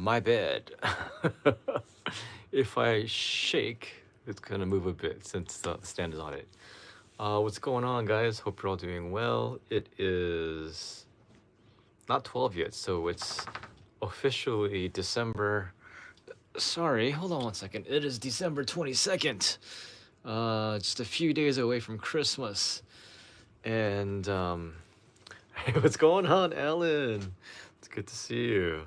My bad. If I shake, it's gonna move a bit since the stand is on it. What's going on, guys? Hope you're all doing well. It is not 12 yet, so it's officially December. Sorry, hold on one second. It is December 22nd. Just a few days away from Christmas. And, hey, what's going on, Alan? It's good to see you.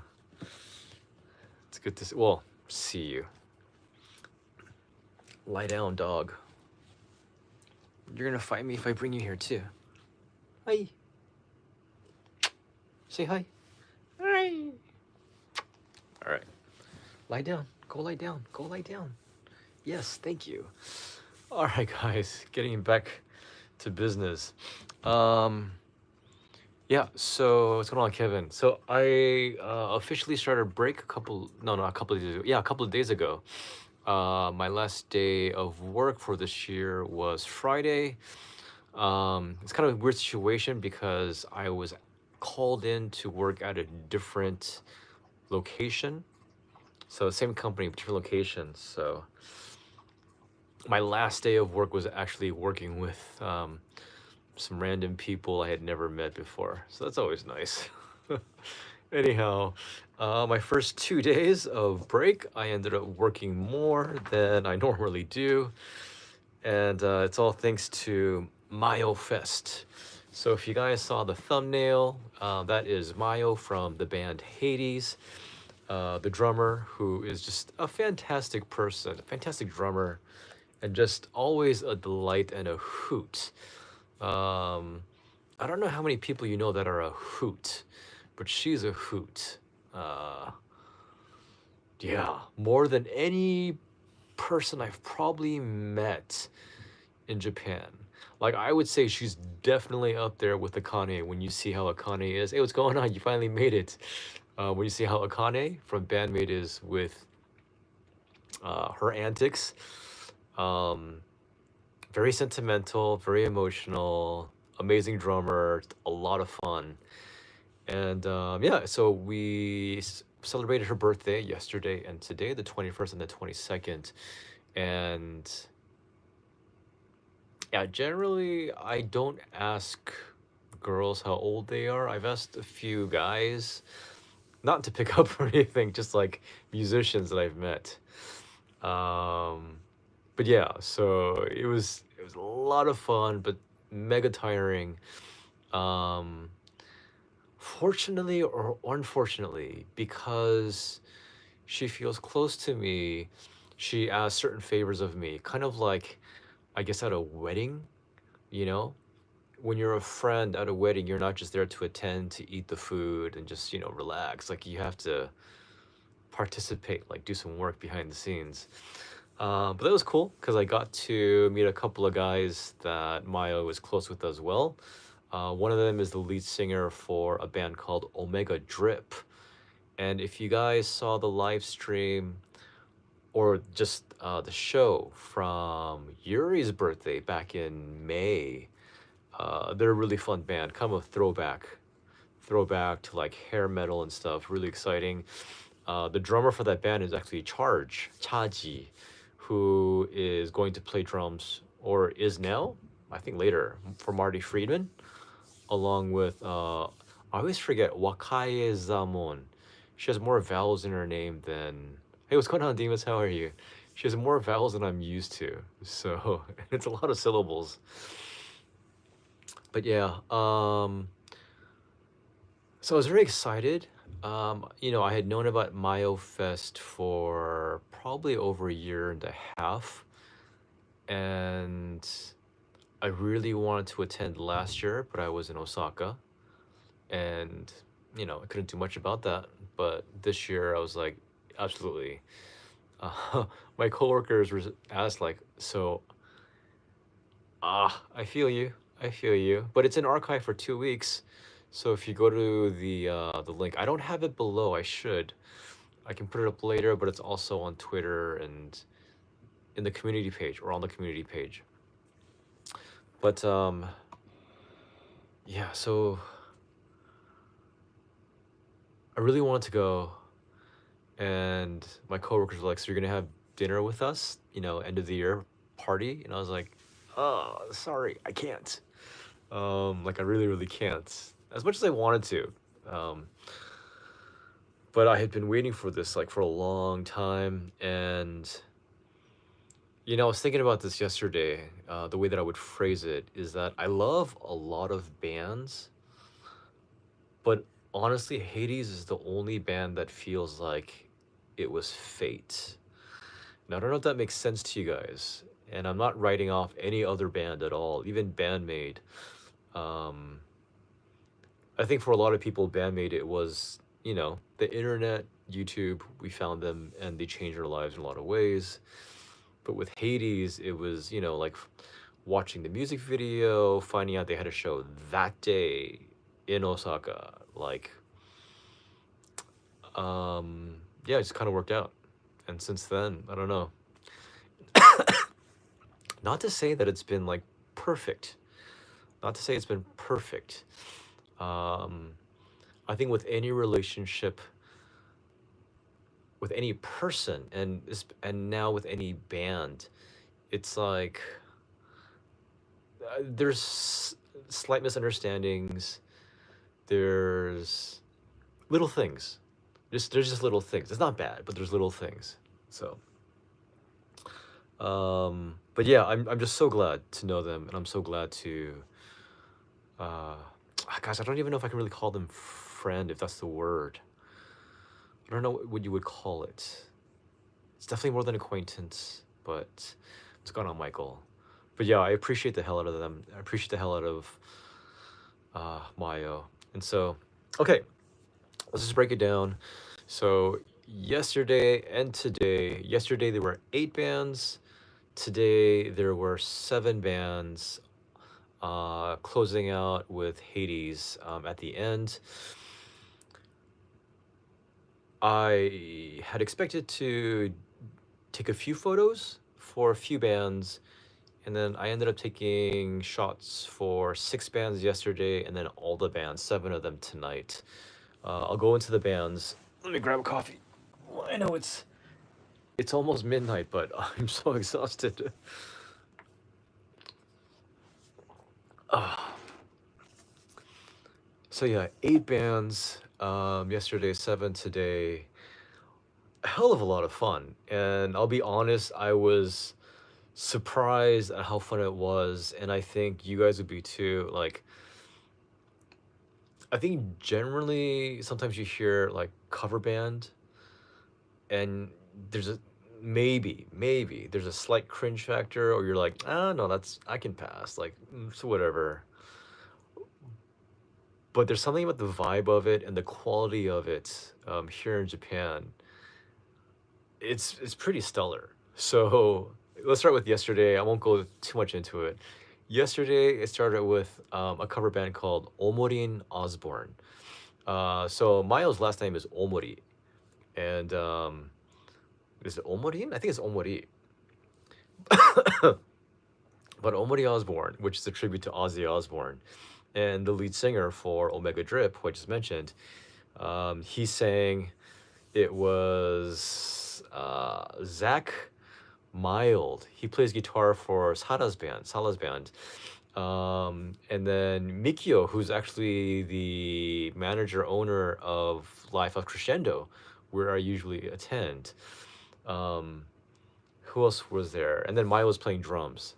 It's good to see you. Lie down, dog. You're gonna fight me if I bring you here too. Hi. Say hi. Hi. All right. Lie down. Go lie down. Go lie down. Yes, thank you. All right, guys. Getting back to business. Yeah. So what's going on, Kevin? So I officially started break not a couple of days ago. Yeah, a couple of days ago. My last day of work for this year was Friday. It's kind of a weird situation because I was called in to work at a different location. So same company, but different locations. So my last day of work was actually working with some random people I had never met before. So that's always nice. Anyhow, my first 2 days of break, I ended up working more than I normally do. And it's all thanks to Myo Fest. So if you guys saw the thumbnail, that is Mayo from the band Hades, the drummer, who is just a fantastic person, a fantastic drummer, and just always a delight and a hoot. I don't know how many people you know that are a hoot, but she's a hoot. Yeah, more than any person I've probably met in Japan. Like, I would say she's definitely up there with Akane when you see how Akane is. Hey, what's going on? You finally made it. When you see how Akane from Bandmate is with her antics. Very sentimental, very emotional, amazing drummer, a lot of fun. And yeah, so we celebrated her birthday yesterday and today, the 21st and the 22nd. And yeah, generally, I don't ask girls how old they are. I've asked a few guys, not to pick up or anything, just like musicians that I've met. But yeah, so it was a lot of fun, but mega tiring. Um, Fortunately or unfortunately, because she feels close to me, she asks certain favors of me, kind of like, I guess, at a wedding, you know? When you're a friend at a wedding, you're not just there to attend, to eat the food and just, relax. Like, you have to participate, like do some work behind the scenes. But that was cool because I got to meet a couple of guys that Mayo was close with as well. One of them is the lead singer for a band called Omega Drip. And if you guys saw the live stream or just the show from Yuri's birthday back in May, they're a really fun band, kind of a throwback to like hair metal and stuff. Really exciting. The drummer for that band is actually Chaji, who is going to play drums, or is now, I think later, for Marty Friedman, along with, I always forget, Wakaye Zamon. She has more vowels in her name than, hey, what's going on, Demas? How are you? She has more vowels than I'm used to, so it's a lot of syllables. But yeah, so I was very excited. I had known about MAYOFEST for probably over a year and a half, and I really wanted to attend last year, but I was in Osaka, and I couldn't do much about that. But this year, I was like, absolutely. My coworkers were asked like, so, I feel you, but it's in archive for 2 weeks. So if you go to the link, I don't have it below. I should. I can put it up later, but it's also on Twitter and in the community page or on the community page. But yeah, so I really wanted to go, and my coworkers were like, "So you're gonna have dinner with us, end of the year party?" And I was like, "Oh, sorry, I can't. Like I really, really can't. As much as I wanted to, um, but I had been waiting for this like for a long time, and I was thinking about this yesterday. The way that I would phrase it is that I love a lot of bands, but honestly, Hades is the only band that feels like it was fate. Now, I don't know if that makes sense to you guys, and I'm not writing off any other band at all, even Bandmade. Um, I think for a lot of people, Bandmade, it was, the internet, YouTube, we found them and they changed our lives in a lot of ways. But with Hades, it was, like watching the music video, finding out they had a show that day in Osaka. Like, yeah, it just kind of worked out. And since then, I don't know. Not to say that it's been like perfect. Not to say it's been perfect. Um, I think with any relationship, with any person, and now with any band, it's like there's slight misunderstandings. There's little things. There's just little things. It's not bad, but there's little things. So, but yeah, I'm just so glad to know them, and I'm so glad to, uh, gosh, I don't even know if I can really call them friend, if that's the word. I don't know what you would call it. It's definitely more than acquaintance, but what's going on, Michael? But yeah, I appreciate the hell out of them. I appreciate the hell out of Mayo. And so, okay, let's just break it down. So yesterday and today, yesterday there were 8 bands. Today there were 7 bands. Closing out with Hades at the end. I had expected to take a few photos for a few bands, and then I ended up taking shots for 6 bands yesterday, and then all the bands, 7 of them tonight. I'll go into the bands. Let me grab a coffee. Well, I know it's almost midnight, but I'm so exhausted. So yeah, 8 bands yesterday, 7 today. A hell of a lot of fun, and I'll be honest, I was surprised at how fun it was, and I think you guys would be too. Like, I think generally sometimes you hear like cover band, and there's a maybe there's a slight cringe factor, or you're like, ah, no, that's I can pass, like, so whatever. But there's something about the vibe of it and the quality of it here in Japan. It's pretty stellar. So let's start with yesterday. I won't go too much into it. Yesterday, it started with a cover band called Omorin Osborne. So Mayo's last name is Omori, and is it Omorin? I think it's Omori. But Omori Osborne, which is a tribute to Ozzy Osbourne, and the lead singer for Omega Drip, who I just mentioned, he sang. It was Zach Mild. He plays guitar for Sala's band. And then Mikio, who's actually the manager owner of Life of Crescendo, where I usually attend. Who else was there? And then Maya was playing drums.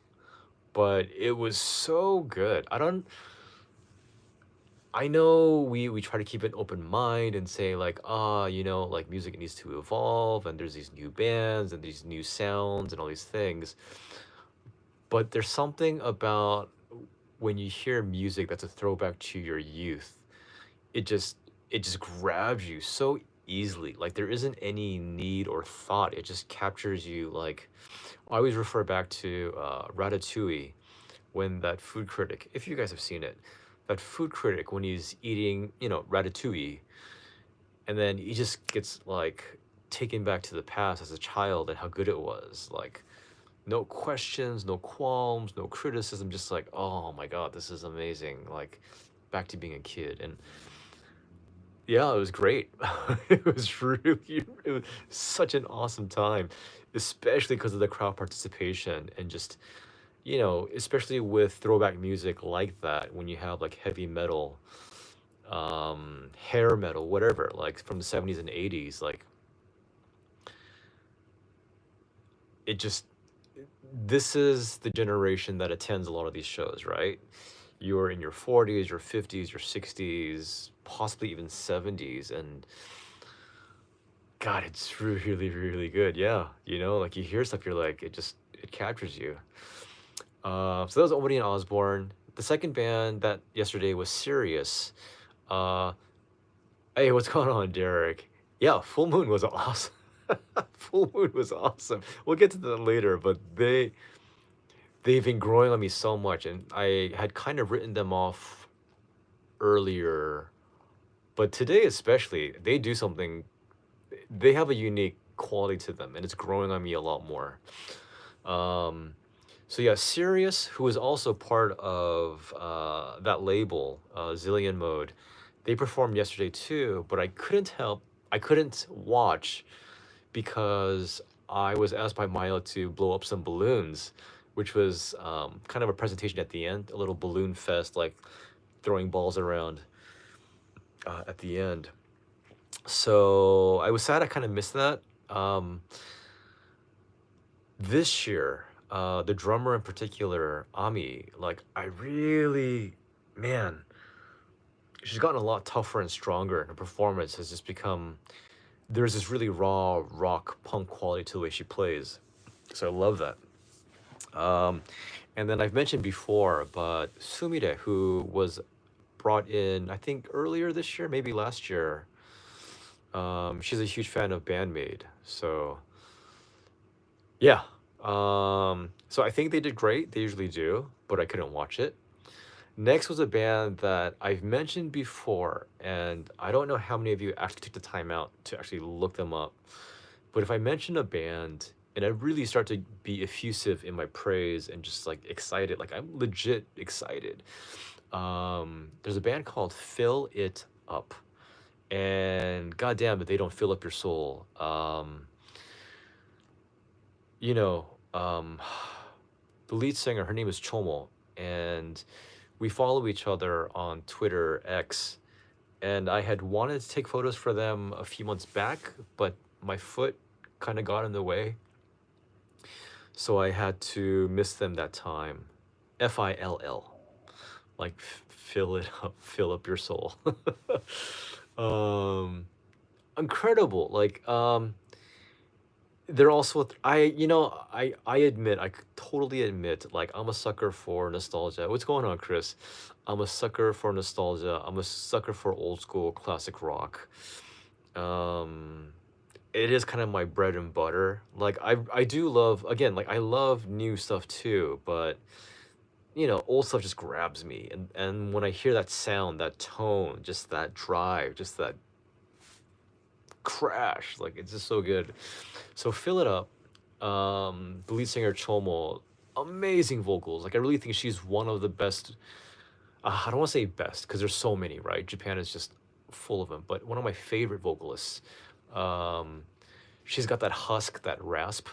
But it was so good. I know we try to keep an open mind and say like, like music needs to evolve, and there's these new bands and these new sounds and all these things. But there's something about when you hear music that's a throwback to your youth, it just grabs you so easily. Like there isn't any need or thought. It just captures you. Like I always refer back to Ratatouille, when that food critic, if you guys have seen it, that food critic, when he's eating, ratatouille, and then he just gets like taken back to the past as a child and how good it was. Like no questions, no qualms, no criticism, just like, oh my god, this is amazing. Like back to being a kid. And Yeah, it was great. It was really it was such an awesome time, especially because of the crowd participation and just, especially with throwback music like that, when you have like heavy metal, hair metal, whatever, like from the 70s and 80s, like it just this is the generation that attends a lot of these shows, right? You're in your 40s, your 50s, your 60s, possibly even 70s, and God, it's really, really good. Yeah, like you hear stuff, you're like, it captures you. So that was Odie and Osborne. The second band that yesterday was Sirius. Uh, hey, what's going on, Derek? Yeah, Full Moon was awesome. Full Moon was awesome. We'll get to that later, but they've been growing on me so much, and I had kind of written them off earlier, but today especially, they do something. They have a unique quality to them, and it's growing on me a lot more. Um, so yeah, Sirius, who is also part of that label, Zillion Mode, they performed yesterday too, but I couldn't watch because I was asked by Myo to blow up some balloons, which was kind of a presentation at the end, a little balloon fest, like throwing balls around at the end. So I was sad I kind of missed that. Um, this year, the drummer in particular, Ami, like I really, man, she's gotten a lot tougher and stronger. And her performance has just become, there's this really raw rock punk quality to the way she plays. So I love that. Um, and then I've mentioned before, but Sumire, who was brought in, I think earlier this year, maybe last year, she's a huge fan of Bandmade. So yeah. So I think they did great. They usually do, but I couldn't watch it. Next was a band that I've mentioned before, and I don't know how many of you actually took the time out to actually look them up. But if I mention a band and I really start to be effusive in my praise and just like excited, like I'm legit excited. There's a band called Fill It Up, and goddamn it, they don't fill up your soul. You know, um, the lead singer, her name is Chomo, and we follow each other on Twitter X. And I had wanted to take photos for them a few months back, but my foot kind of got in the way, so I had to miss them that time. FILL, like fill it up, fill up your soul. um, incredible. Like they're also I admit, I totally admit, like I'm a sucker for nostalgia. What's going on, Chris? I'm a sucker for nostalgia. I'm a sucker for old school classic rock. um it is kind of my bread and butter. Like I do love, again, like I love new stuff too, but old stuff just grabs me, and when I hear that sound, that tone, just that drive, just that crash, like it's just so good. So Fill It Up, the lead singer Chomo, amazing vocals. Like I really think she's one of the best. I don't want to say best because there's so many, right? Japan is just full of them, but one of my favorite vocalists. Um, she's got that husk, that rasp.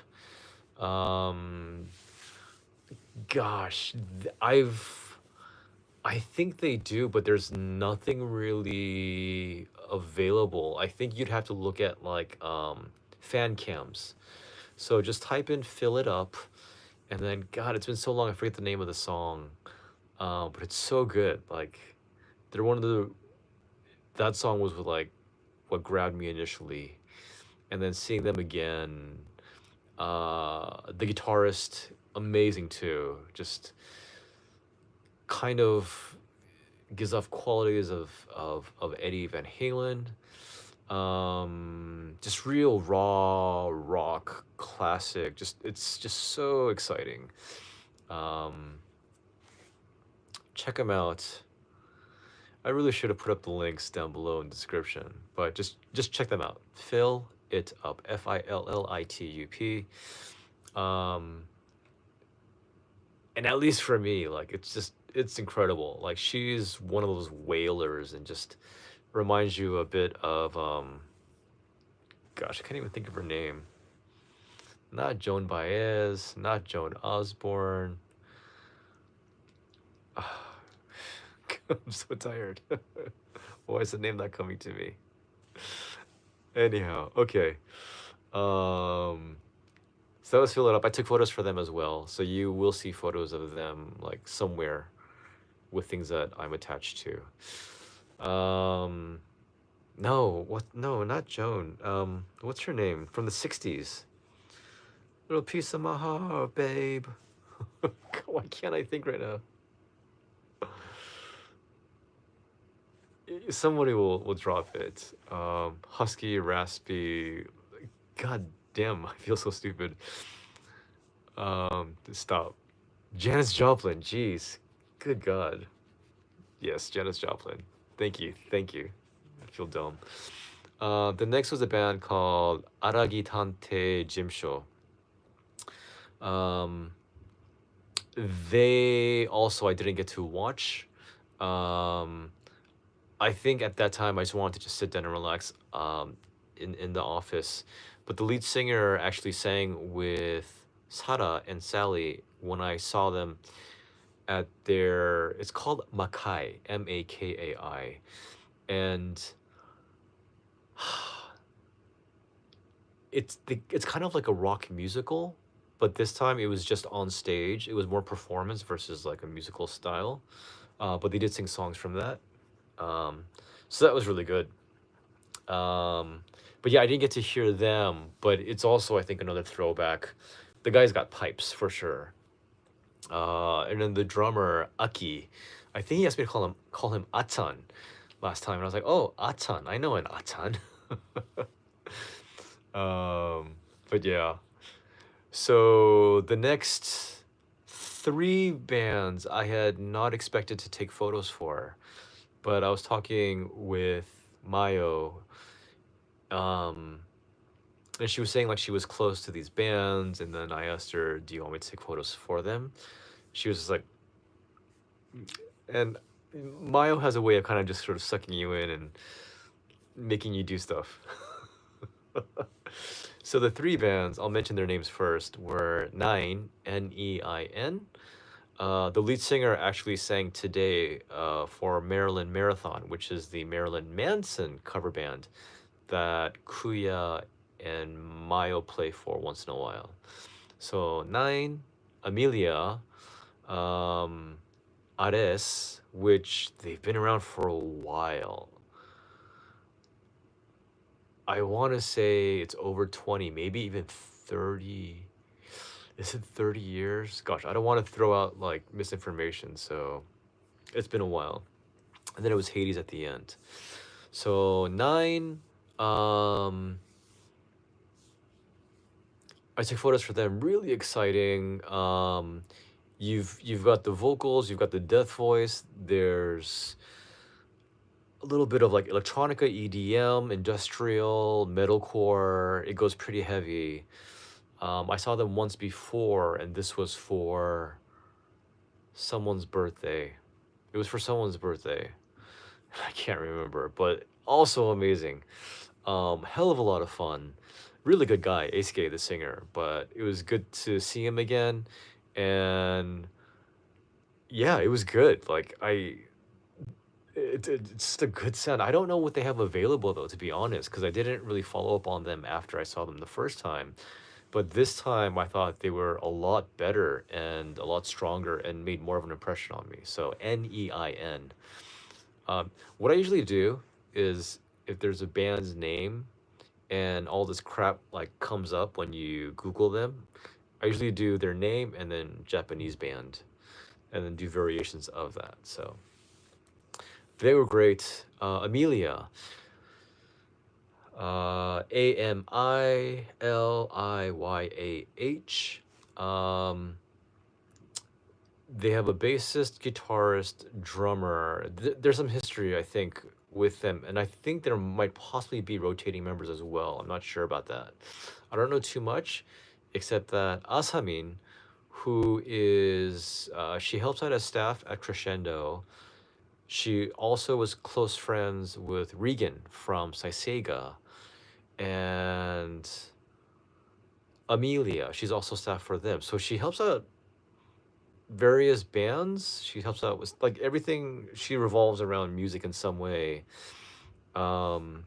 Um, gosh, I think they do, but there's nothing really available. I think you'd have to look at like fan cams. So just type in Fill It Up, and then God, it's been so long I forget the name of the song. But it's so good. Like they're one of the that song was like what grabbed me initially. And then seeing them again, the guitarist, amazing too. Just kind of gives off qualities of Eddie Van Halen. Just real raw rock classic. Just it's just so exciting. Um, check them out. I really should have put up the links down below in the description, but just check them out. Fill It Up, FILLITUP. Um, and at least for me, like it's incredible. Like she's one of those wailers and just reminds you a bit of gosh, I can't even think of her name. Not Joan Baez, not Joan Osborne. I'm so tired. Why is the name not coming to me? Anyhow, okay. Um, so that was Fill It Up. I took photos for them as well. So you will see photos of them like somewhere with things that I'm attached to. No, what? No, not Joan. What's her name from the '60s? Little piece of my heart, babe. Why can't I think right now? Somebody will drop it. Husky, raspy. God damn, I feel so stupid. Stop. Janis Joplin. Jeez, good God. Yes, Janis Joplin. Thank you, thank you. I feel dumb. The next was a band called Aragi Tante Jimsho. Um, they also I didn't get to watch. Um, I think at that time I just wanted to just sit down and relax in the office. But the lead singer actually sang with Sara and Sally when I saw them at their, it's called Makai, Makai. And it's kind of like a rock musical, but this time it was just on stage. It was more performance versus like a musical style. But they did sing songs from that. Um, so that was really good. But yeah, I didn't get to hear them, but it's also I think another throwback. The guy's got pipes for sure. And then the drummer Aki, I think he asked me to call him Atan last time, and I was like, oh, Atan, I know an Atan. But yeah, so the next three bands I had not expected to take photos for, but I was talking with Mayo, um, and she was saying like she was close to these bands, and then I asked her, "Do you want me to take photos for them?" She was just like, and Mayo has a way of kind of just sort of sucking you in and making you do stuff. So the three bands, I'll mention their names first, were Nine, Nein. The lead singer actually sang today for Maryland Marathon, which is the Marilyn Manson cover band that Kuya and Mayo play for once in a while. So Nine, Amelia, um, Ares, which they've been around for a while. I want to say it's over 20, maybe even 30. Is it 30 years? Gosh, I don't want to throw out like misinformation, so it's been a while. And then it was Hades at the end. So Nine, I took photos for them. Really exciting. You've got the vocals, you've got the death voice. There's a little bit of like electronica, EDM, industrial, metalcore. It goes pretty heavy. I saw them once before, and this was for someone's birthday. It was for someone's birthday. I can't remember, but also amazing. Hell of a lot of fun. Really good guy, Eisuke, the singer. But it was good to see him again, and yeah, it was good. It's just a good sound. I don't know what they have available though, to be honest, because I didn't really follow up on them after I saw them the first time. But this time I thought they were a lot better and a lot stronger and made more of an impression on me. So Nein. What I usually do is if there's a band's name and all this crap like comes up when you Google them, I usually do their name and then Japanese band and then do variations of that. So they were great. Amelia, Amiliyah. They have a bassist, guitarist, drummer. There's some history, I think, with them, and I think there might possibly be rotating members as well. I'm not sure about that. I don't know too much, except that Asamin, who is she helps out as staff at Crescendo, She also was close friends with Regan from Saiseiga, and Amelia. She's also staff for them. So she helps out various bands. She helps out with like everything. She revolves around music in some way. Um,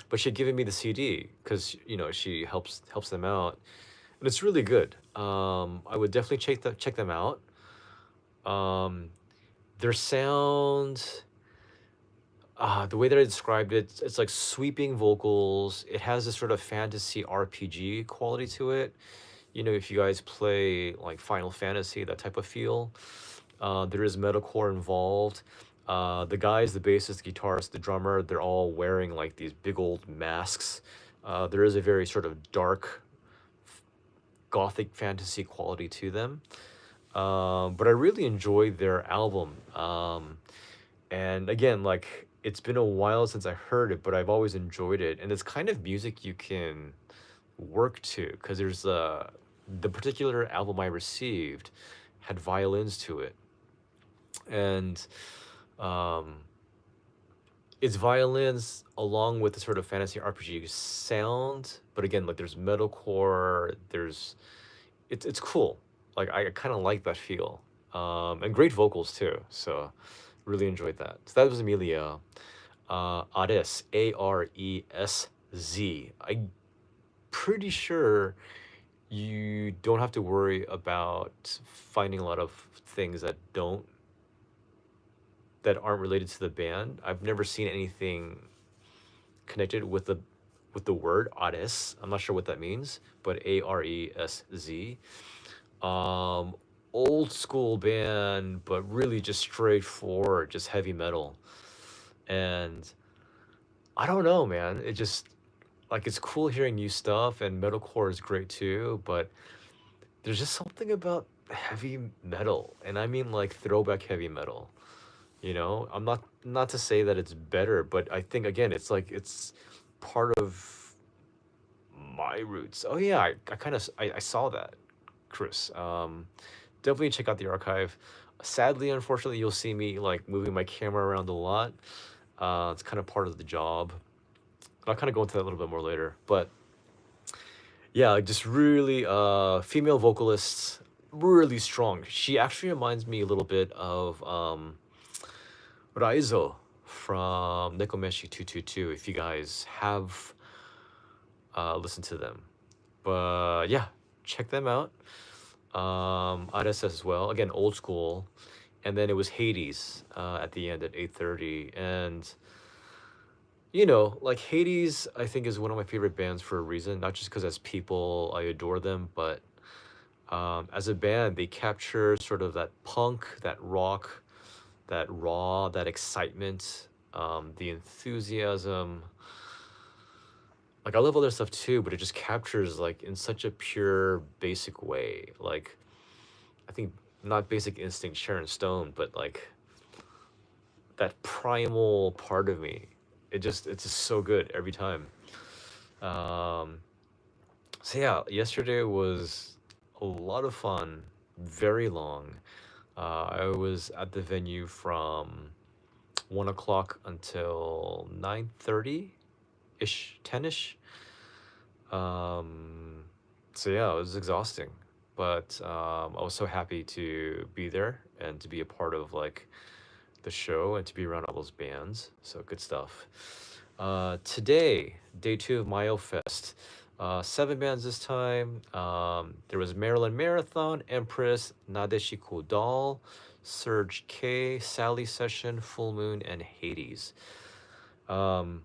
but she had given me the CD because she helps them out, and it's really good. I would definitely check them out. Um, their sound, the way that I described it, it's like sweeping vocals. It has this sort of fantasy RPG quality to it. If you guys play like Final Fantasy, that type of feel. There is metalcore involved. The guys, the bassist, the guitarist, the drummer, they're all wearing like these big old masks. There is a very sort of dark, gothic fantasy quality to them. But I really enjoyed their album. And again, like it's been a while since I heard it, but I've always enjoyed it. And it's kind of music you can work to because there's the particular album I received had violins to it, and um, it's violins along with the sort of fantasy RPG sound. But again, like there's metalcore, it's cool. Like I kind of like that feel, and great vocals too. So really enjoyed that. So that was Amelia. Ares, Aresz. I'm pretty sure you don't have to worry about finding a lot of things that aren't related to the band. I've never seen anything connected with the word Ares. I'm not sure what that means, but Aresz. Um, Old school band, but really just straightforward, just heavy metal. And I don't know, man. It just like it's cool hearing new stuff, and metalcore is great too, but there's just something about heavy metal, and I mean like throwback heavy metal. I'm not to say that it's better, but I think again it's like it's part of my roots. Oh yeah, I kind of I saw that, Chris. Definitely check out the archive. Sadly, unfortunately, you'll see me like moving my camera around a lot. It's kind of part of the job. I'll kind of go into that a little bit more later, but yeah, like just really female vocalists, really strong. She actually reminds me a little bit of Raizo from Nekomeshi 222, if you guys have listened to them. But yeah, check them out. Ares as well. Again, old school. And then it was Hades at the end at 8:30. And like Hades, I think is one of my favorite bands for a reason. Not just because as people I adore them, but as a band, they capture sort of that punk, that rock, that raw, that excitement, the enthusiasm. Like I love other stuff too, but it just captures like in such a pure, basic way. Like I think not Basic Instinct, Sharon Stone, but like that primal part of me. It's just so good every time. Um, so yeah, yesterday was a lot of fun, very long. I was at the venue from 1 o'clock until 9:30 ish, 10ish. Um, so yeah, it was exhausting, but I was so happy to be there and to be a part of like the show and to be around all those bands. So good stuff. Today, day two of Myo Fest. 7 bands this time. There was Maryland Marathon, Empress, Nadeshiko Doll, Surge K, Sally Session, Full Moon, and Hades. Um,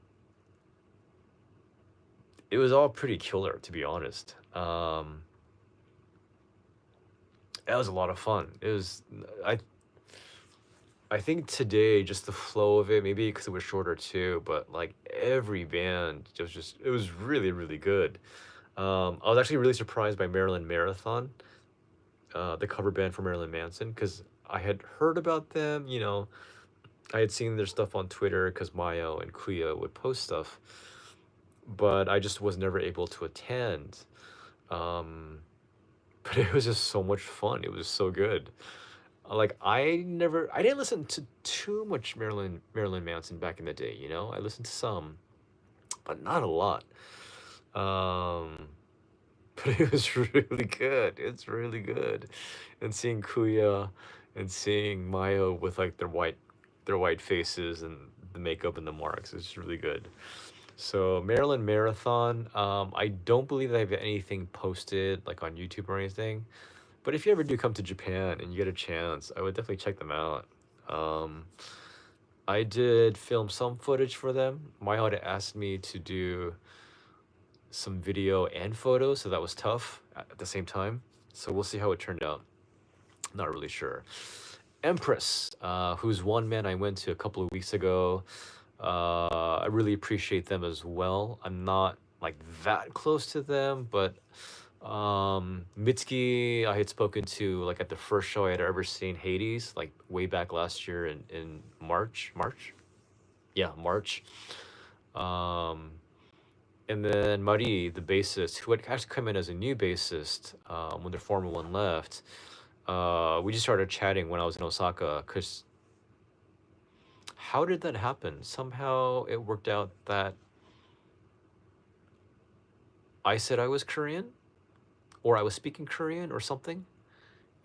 it was all pretty killer, to be honest. That was a lot of fun. I I think today just the flow of it, maybe because it was shorter too, but like every band just it was really really good. I was actually really surprised by Maryland Marathon, the cover band for Marilyn Manson, because I had heard about them. I had seen their stuff on Twitter because Mayo and Kuya would post stuff, but I just was never able to attend. Um, but it was just so much fun. It was so good. Like I didn't listen to too much Marilyn Manson back in the day. You know, I listened to some, but not a lot. Um, but it was really good. It's really good, and seeing Kuya and seeing Mayo with like their white faces and the makeup and the marks is really good. So Maryland Marathon, I don't believe I have anything posted like on YouTube or anything. But if you ever do come to Japan and you get a chance, I would definitely check them out. Um, I did film some footage for them. Mayo had asked me to do some video and photos, so that was tough at the same time. So we'll see how it turned out. Not really sure. Empress, whose one man I went to a couple of weeks ago. I really appreciate them as well. I'm not like that close to them, but Mitsuki I had spoken to like at the first show I had ever seen Hades, like way back last year in March. March? Yeah, March. Um and then Marie, the bassist, who had actually come in as a new bassist when their former one left, we just started chatting when I was in Osaka. Cause how did that happen? Somehow it worked out that I said I was Korean, or I was speaking Korean or something,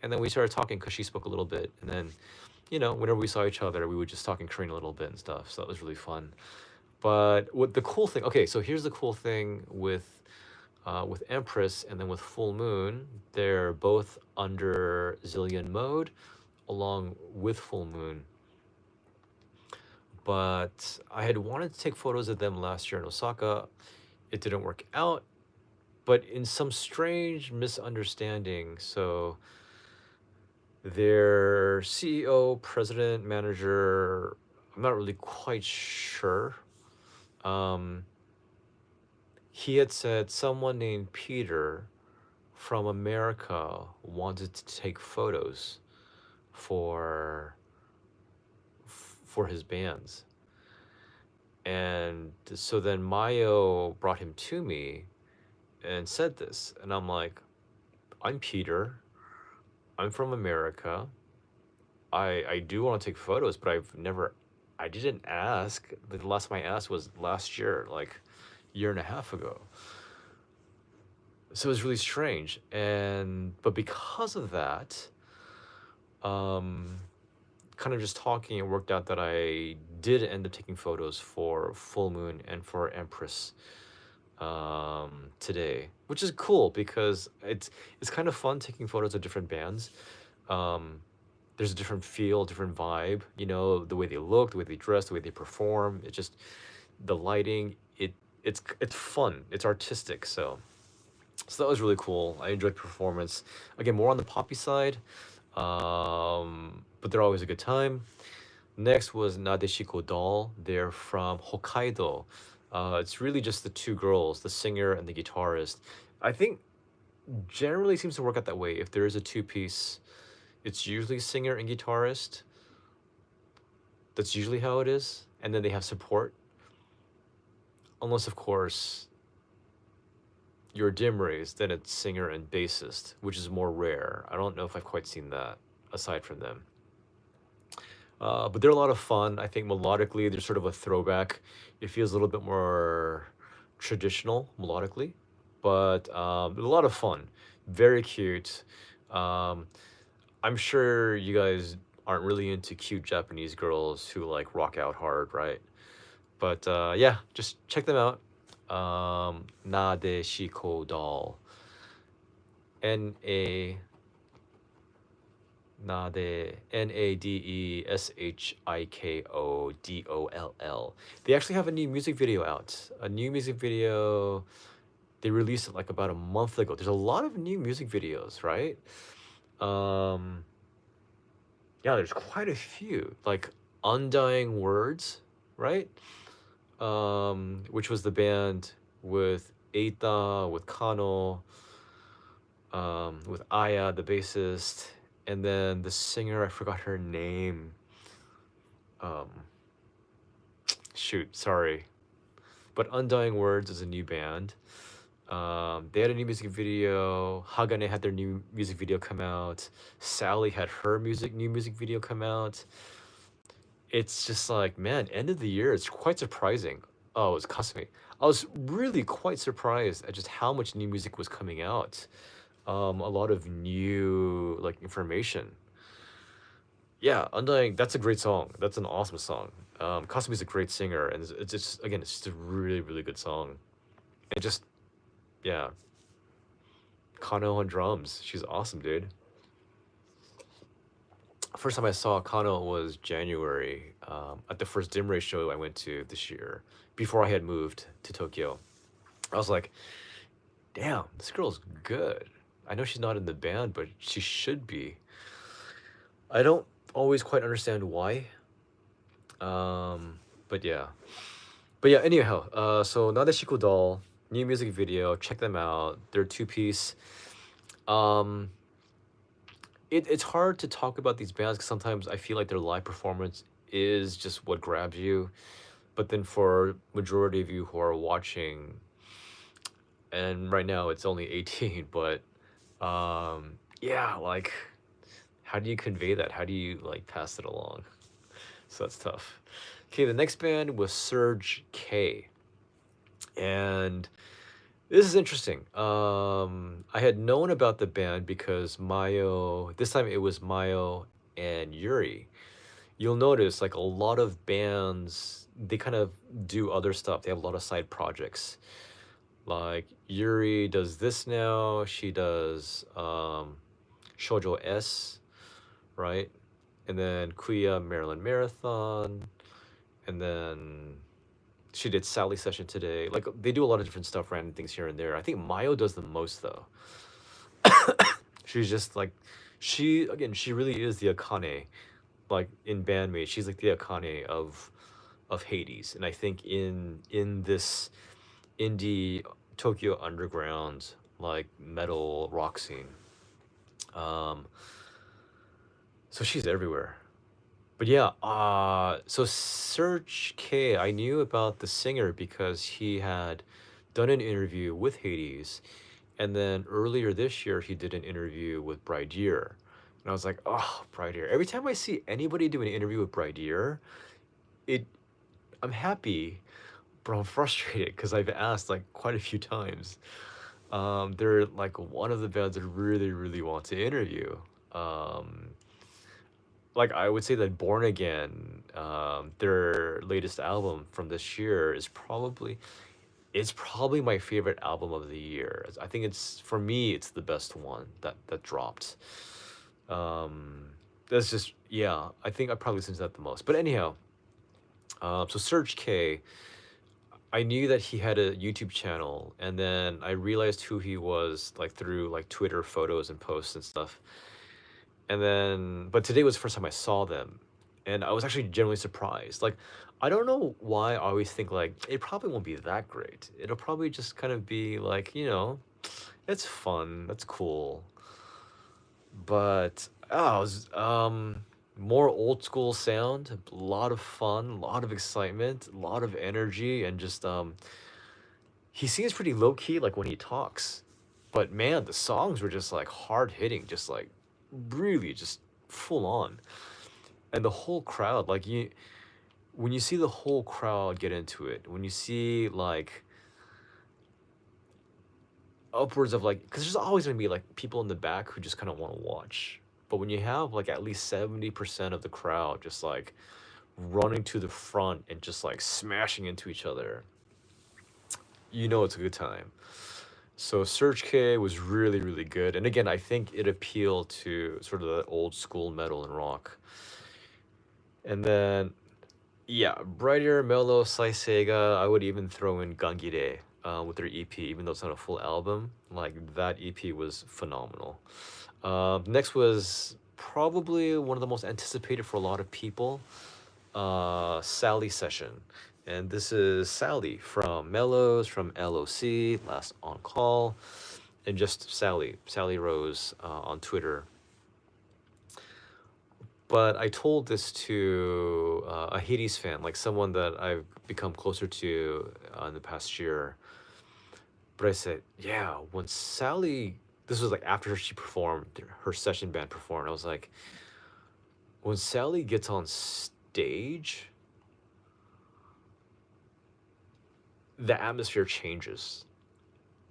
and then we started talking because she spoke a little bit, and then, you know, whenever we saw each other, we would just talk in Korean a little bit and stuff. So that was really fun. But what the cool thing? Okay, so here's the cool thing with Empress and then with Full Moon. They're both under Zillion mode, along with Full Moon. But I had wanted to take photos of them last year in Osaka. It didn't work out, but in some strange misunderstanding. So their CEO, president, manager, I'm not really quite sure. Um, he had said someone named Peter from America wanted to take photos for for his bands. And so then Mayo brought him to me and said this, and I'm like, I'm Peter. I'm from America. I do want to take photos, but I didn't ask. The last time I asked was last year, like year and a half ago. So it was really strange. But because of that, um, kind of just talking, it worked out that I did end up taking photos for Full Moon and for Empress today, which is cool because it's kind of fun taking photos of different bands. Um, there's a different feel, different vibe, you know, the way they look, the way they dress, the way they perform. It just the lighting, it's fun, it's artistic. So that was really cool. I enjoyed the performance. Again, more on the poppy side, but they're always a good time. Next was Nadeshiko Doll. They're from Hokkaido. It's really just the two girls, the singer and the guitarist. I think generally seems to work out that way. If there is a two-piece, it's usually singer and guitarist. That's usually how it is. And then they have support. Unless, of course, you're dim raised, then it's singer and bassist, which is more rare. I don't know if I've quite seen that aside from them. But they're a lot of fun. I think melodically, they're sort of a throwback. It feels a little bit more traditional melodically, but a lot of fun. Very cute. Um, I'm sure you guys aren't really into cute Japanese girls who like rock out hard, right? But yeah, just check them out. Nadeshiko Doll. N-A Nadeshikodoll. They actually have a new music video out. A new music video. They released it like about a month ago. There's a lot of new music videos, right? Um, yeah, there's quite a few. Like Undying Words, right? Which was the band with Eita, with Kano, with Aya, the bassist, and then the singer, I forgot her name. Um, Shoot, sorry. But Undying Words is a new band. They had a new music video. Hagane had their new music video come out. Sally had her new music video come out. It's just like, man, end of the year, it's quite surprising. Oh, it's Kasumi. I was really quite surprised at just how much new music was coming out. A lot of new like information. Yeah, Undying, that's a great song. That's an awesome song. Kasumi's a great singer, and it's just again, it's just a really, really good song. And just yeah, Kano on drums. She's awesome, dude. First time I saw Kano was January at the first Dim Ray show I went to this year before I had moved to Tokyo. I was like, damn, this girl's good. I know she's not in the band, but she should be. I don't always quite understand why. But yeah. But yeah, anyhow, so Nadeshiko Doll, new music video, check them out. They're two-piece. Um, it's hard to talk about these bands because sometimes I feel like their live performance is just what grabs you. But then for majority of you who are watching, and right now it's only 18, but yeah, like how do you convey that? How do you like pass it along? So that's tough. Okay, the next band was Surge K. And this is interesting. I had known about the band because Mayo, this time it was Mayo and Yuri. You'll notice like a lot of bands, they kind of do other stuff. They have a lot of side projects. Like Yuri does this now. She does Shoujo S, right? And then Kuya Maryland Marathon. And then she did Sally session today. Like they do a lot of different stuff, random things here and there. I think Mayo does the most though. She's just like, she really is the Akane, like in Bandmate. She's like the Akane of Hades, and I think in this indie Tokyo underground like metal rock scene, um, so she's everywhere. But yeah, so Serge K, I knew about the singer because he had done an interview with Hades, and then earlier this year he did an interview with Brideer. And I was like, oh, Brideer. Every time I see anybody do an interview with Brideer, it I'm happy, but I'm frustrated because I've asked like quite a few times. They're like one of the bands I really, really want to interview. Um, like I would say that Born Again, their latest album from this year is probably my favorite album of the year. I think it's for me it's the best one that dropped. Um, that's just yeah. I think I probably listened to that the most. But anyhow, so Serge K, I knew that he had a YouTube channel, and then I realized who he was like through like Twitter photos and posts and stuff. And then, but today was the first time I saw them, and I was actually genuinely surprised. Like, I don't know why I always think like it probably won't be that great. It'll probably just kind of be like, it's fun, that's cool. But oh, it was, more old school sound, a lot of fun, a lot of excitement, a lot of energy, and just he seems pretty low key like when he talks, but man, the songs were just like hard hitting, just like really just full on. And the whole crowd, like when you see the whole crowd get into it, when you see like upwards of like, because there's always gonna be like people in the back who just kind of want to watch, but when you have like at least 70% of the crowd just like running to the front and just like smashing into each other, it's a good time. So Surge K was really, really good. And again, I think it appealed to sort of the old school metal and rock. And then, yeah, Brighter, Mellow, Saiseiga, I would even throw in Gangire with their EP, even though it's not a full album. Like, that EP was phenomenal. Next was probably one of the most anticipated for a lot of people, Sally Session. And this is Sally from Mellows, from LOC, Last on Call, and just Sally Rose on Twitter. But I told this to a Hades fan, like someone that I've become closer to in the past year. But I said, yeah, when Sally, this was like after she performed, her session band performed, I was like, when Sally gets on stage, the atmosphere changes.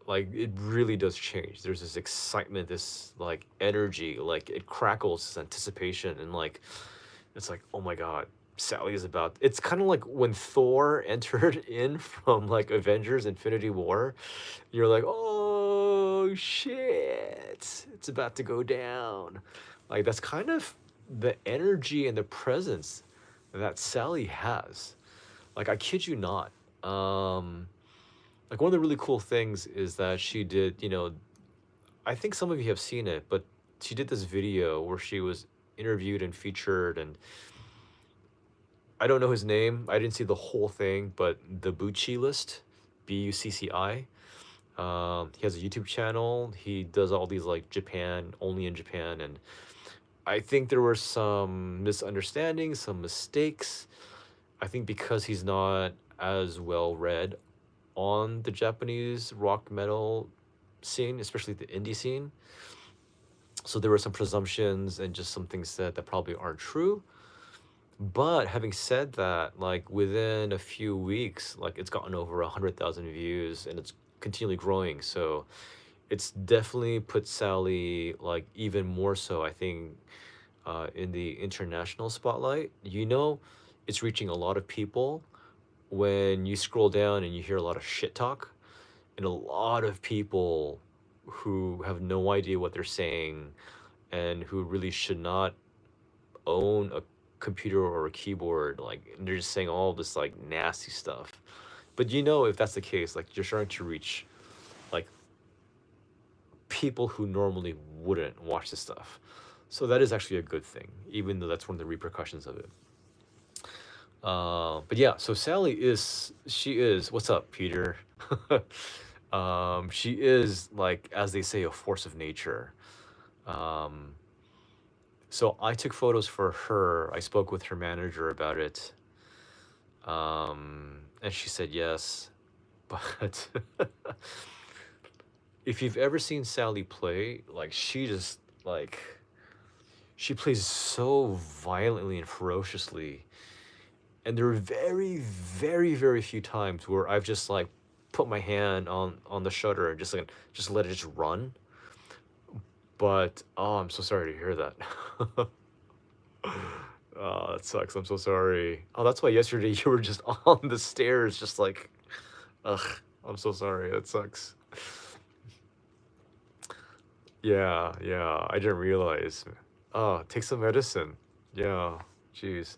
Like it really does change. There's this excitement, this like energy, like it crackles, this anticipation, and like it's like, oh my god, Sally is about. It's kind of like when Thor entered in from like Avengers Infinity War. You're like, oh shit, it's about to go down. Like that's kind of the energy and the presence that Sally has. Like I kid you not. Like one of the really cool things is that she did, I think some of you have seen it, but she did this video where she was interviewed and featured, and I don't know his name. I didn't see the whole thing, but the Bucci list, Bucci. He has a YouTube channel. He does all these like Japan, only in Japan, and I think there were some misunderstandings, some mistakes. I think because he's not as well read on the Japanese rock metal scene, especially the indie scene. So there were some presumptions and just some things said that probably aren't true. But having said that, like within a few weeks, like it's gotten over 100,000 views and it's continually growing. So it's definitely put Sally like even more so, I think, in the international spotlight. It's reaching a lot of people when you scroll down and you hear a lot of shit talk and a lot of people who have no idea what they're saying and who really should not own a computer or a keyboard, like, and they're just saying all this like nasty stuff. But if that's the case, like you're starting to reach like people who normally wouldn't watch this stuff. So that is actually a good thing, even though that's one of the repercussions of it. But yeah, so she is, what's up, Peter? She is, like, as they say, a force of nature. Um, so I took photos for her. I spoke with her manager about it. And she said yes. But if you've ever seen Sally play, like, she plays so violently and ferociously. And there are very, very, very few times where I've just like put my hand on the shutter and just let it just run. But oh, I'm so sorry to hear that. Oh, that sucks. I'm so sorry. Oh, that's why yesterday you were just on the stairs, just like, ugh. I'm so sorry. That sucks. Yeah, yeah. I didn't realize. Oh, take some medicine. Yeah. Jeez.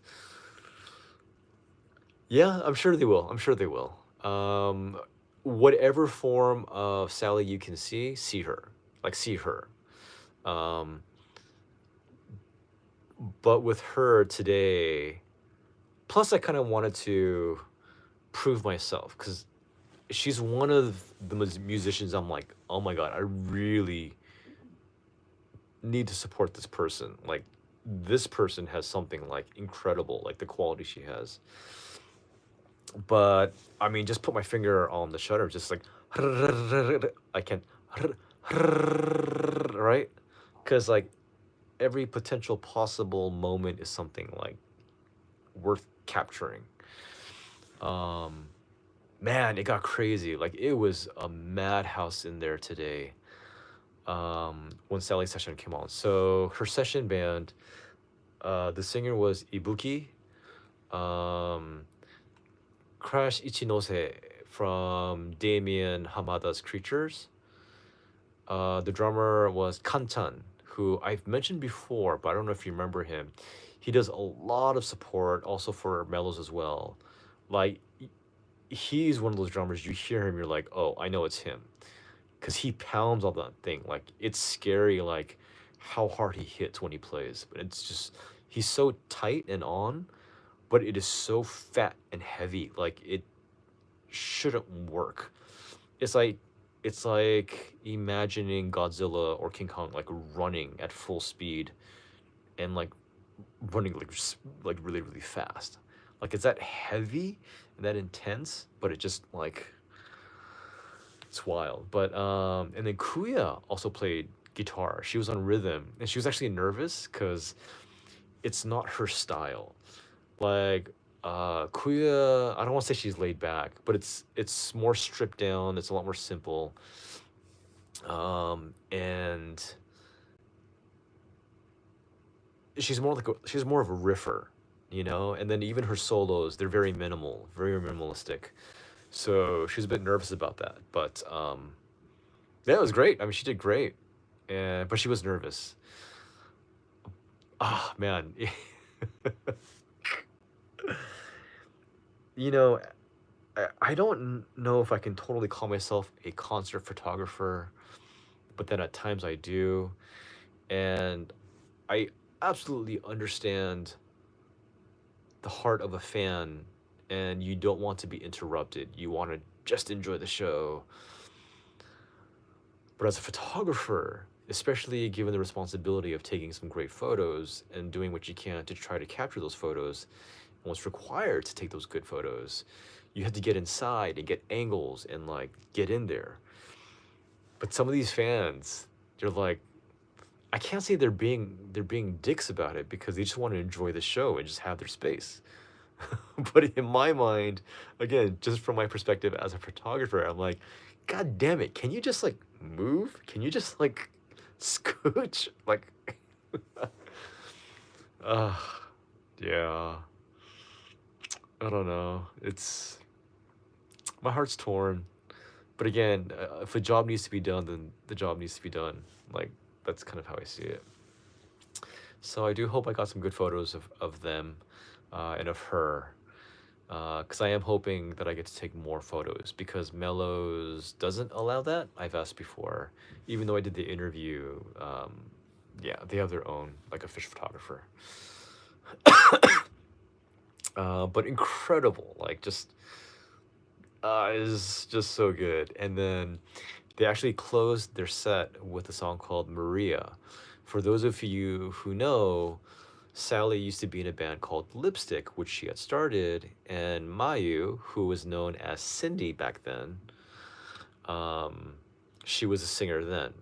Yeah, I'm sure they will. I'm sure they will. Whatever form of Sally you can see her. Like, see her. Um, but with her today, plus I kind of wanted to prove myself because she's one of the musicians I'm like, oh my God, I really need to support this person. Like, this person has something like incredible, like the quality she has. But I mean, just put my finger on the shutter, just like I can, right? Because like every potential possible moment is something like worth capturing. Um, Man, it got crazy. Like it was a madhouse in there today. When Sally's session came on, so her session band, the singer was Ibuki. Um, Crash Ichinose from Damien Hamada's Creatures. The drummer was Kanchan, who I've mentioned before, but I don't know if you remember him. He does a lot of support also for mellows as well. Like, he's one of those drummers, you hear him, you're like, oh, I know it's him. Because he pounds on that thing. Like, it's scary, like, how hard he hits when he plays. But it's just, he's so tight and on, but it is so fat and heavy. Like, it shouldn't work. It's like imagining Godzilla or King Kong like running at full speed and like running like really really fast. Like it's that heavy and that intense, but it just like It's wild. But and then Kuya also played guitar. She was on rhythm, and she was actually nervous because it's not her style. Like Kuya, I don't want to say she's laid back, but it's more stripped down. It's a lot more simple. And she's more of a riffer, you know. And then even her solos, they're very minimal, very minimalistic. So she was a bit nervous about that, but yeah, it was great. I mean, she did great, and but she was nervous. Ah, man, you know, I don't know if I can totally call myself a concert photographer, but then at times I do, and I absolutely understand the heart of a fan, and you don't want to be interrupted. You want to just enjoy the show. But as a photographer, especially given the responsibility of taking some great photos and doing what you can to try to capture those photos, and what's required to take those good photos, you have to get inside and get angles and like get in there. But some of these fans, they're like, I can't say they're being dicks about it because they just want to enjoy the show and just have their space. But in my mind, again, just from my perspective as a photographer, I'm like, God damn it, can you just like move? Can you just like scooch? Like, uh, yeah, I don't know. It's my heart's torn. But again, if a job needs to be done, then the job needs to be done. Like, that's kind of how I see it. So I do hope I got some good photos of them and of her. Because I am hoping that I get to take more photos because Mellows doesn't allow that. I've asked before, even though I did the interview. Yeah, they have their own like official photographer. But incredible, like just is just so good. And then they actually closed their set with a song called Maria. For those of you who know, Sally used to be in a band called Lipstick, which she had started, and Mayu, who was known as Cindy back then, um, she was a singer then.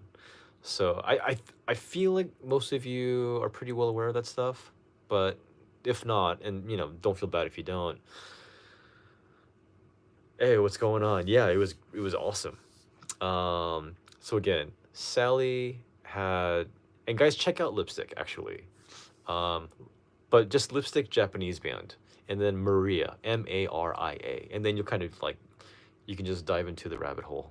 So I feel like most of you are pretty well aware of that stuff, but if not, and don't feel bad if you don't. Hey, what's going on? Yeah, it was awesome. So again, Sally had, and guys, check out Lipstick actually. Um, but just Lipstick Japanese band, and then Maria, Maria, and then you kind of like you can just dive into the rabbit hole.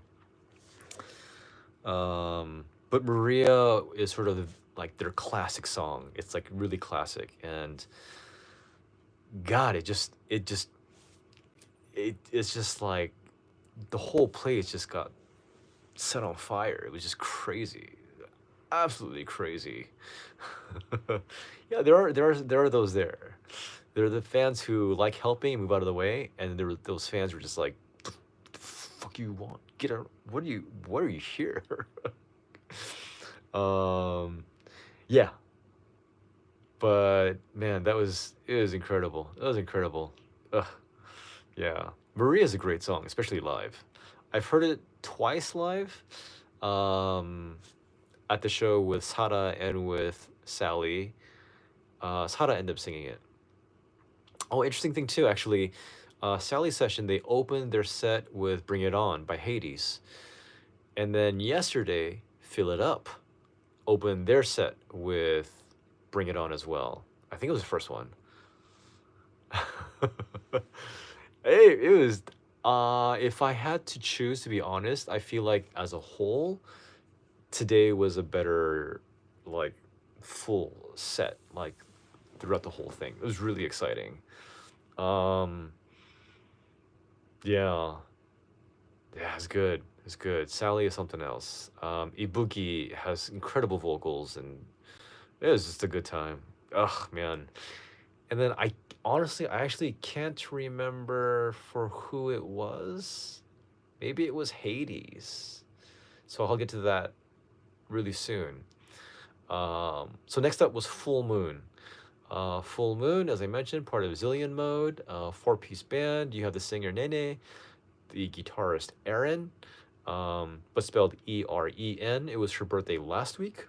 But Maria is sort of like their classic song. It's like really classic, and God, it's just like the whole place just got set on fire. It was just crazy, absolutely crazy. Yeah, there are those there. There are the fans who like helping move out of the way, and there were those fans who were just like, "The fuck you want? Get out! What are you here?" um, yeah, but man, it was incredible. It was incredible. Ugh, yeah, Maria's a great song, especially live. I've heard it twice live. Um, at the show with Sara and with Sally. Sara ended up singing it. Oh, interesting thing too, actually. Sally's session, they opened their set with Bring It On by Hades. And then yesterday, Fill It Up opened their set with Bring It On as well. I think it was the first one. Hey, it was, if I had to choose, to be honest, I feel like as a whole, today was a better, like, full set, like, throughout the whole thing. It was really exciting. Um, yeah, yeah, it's good. It's good. Sally is something else. Ibuki has incredible vocals, and it was just a good time. Ugh, man. And then I actually can't remember for who it was. Maybe it was Hades. So I'll get to that really soon. So next up was Full Moon. Full Moon, as I mentioned, part of Zillion Mode, four-piece band. You have the singer Nene, the guitarist Aaron, but spelled EREN. It was her birthday last week.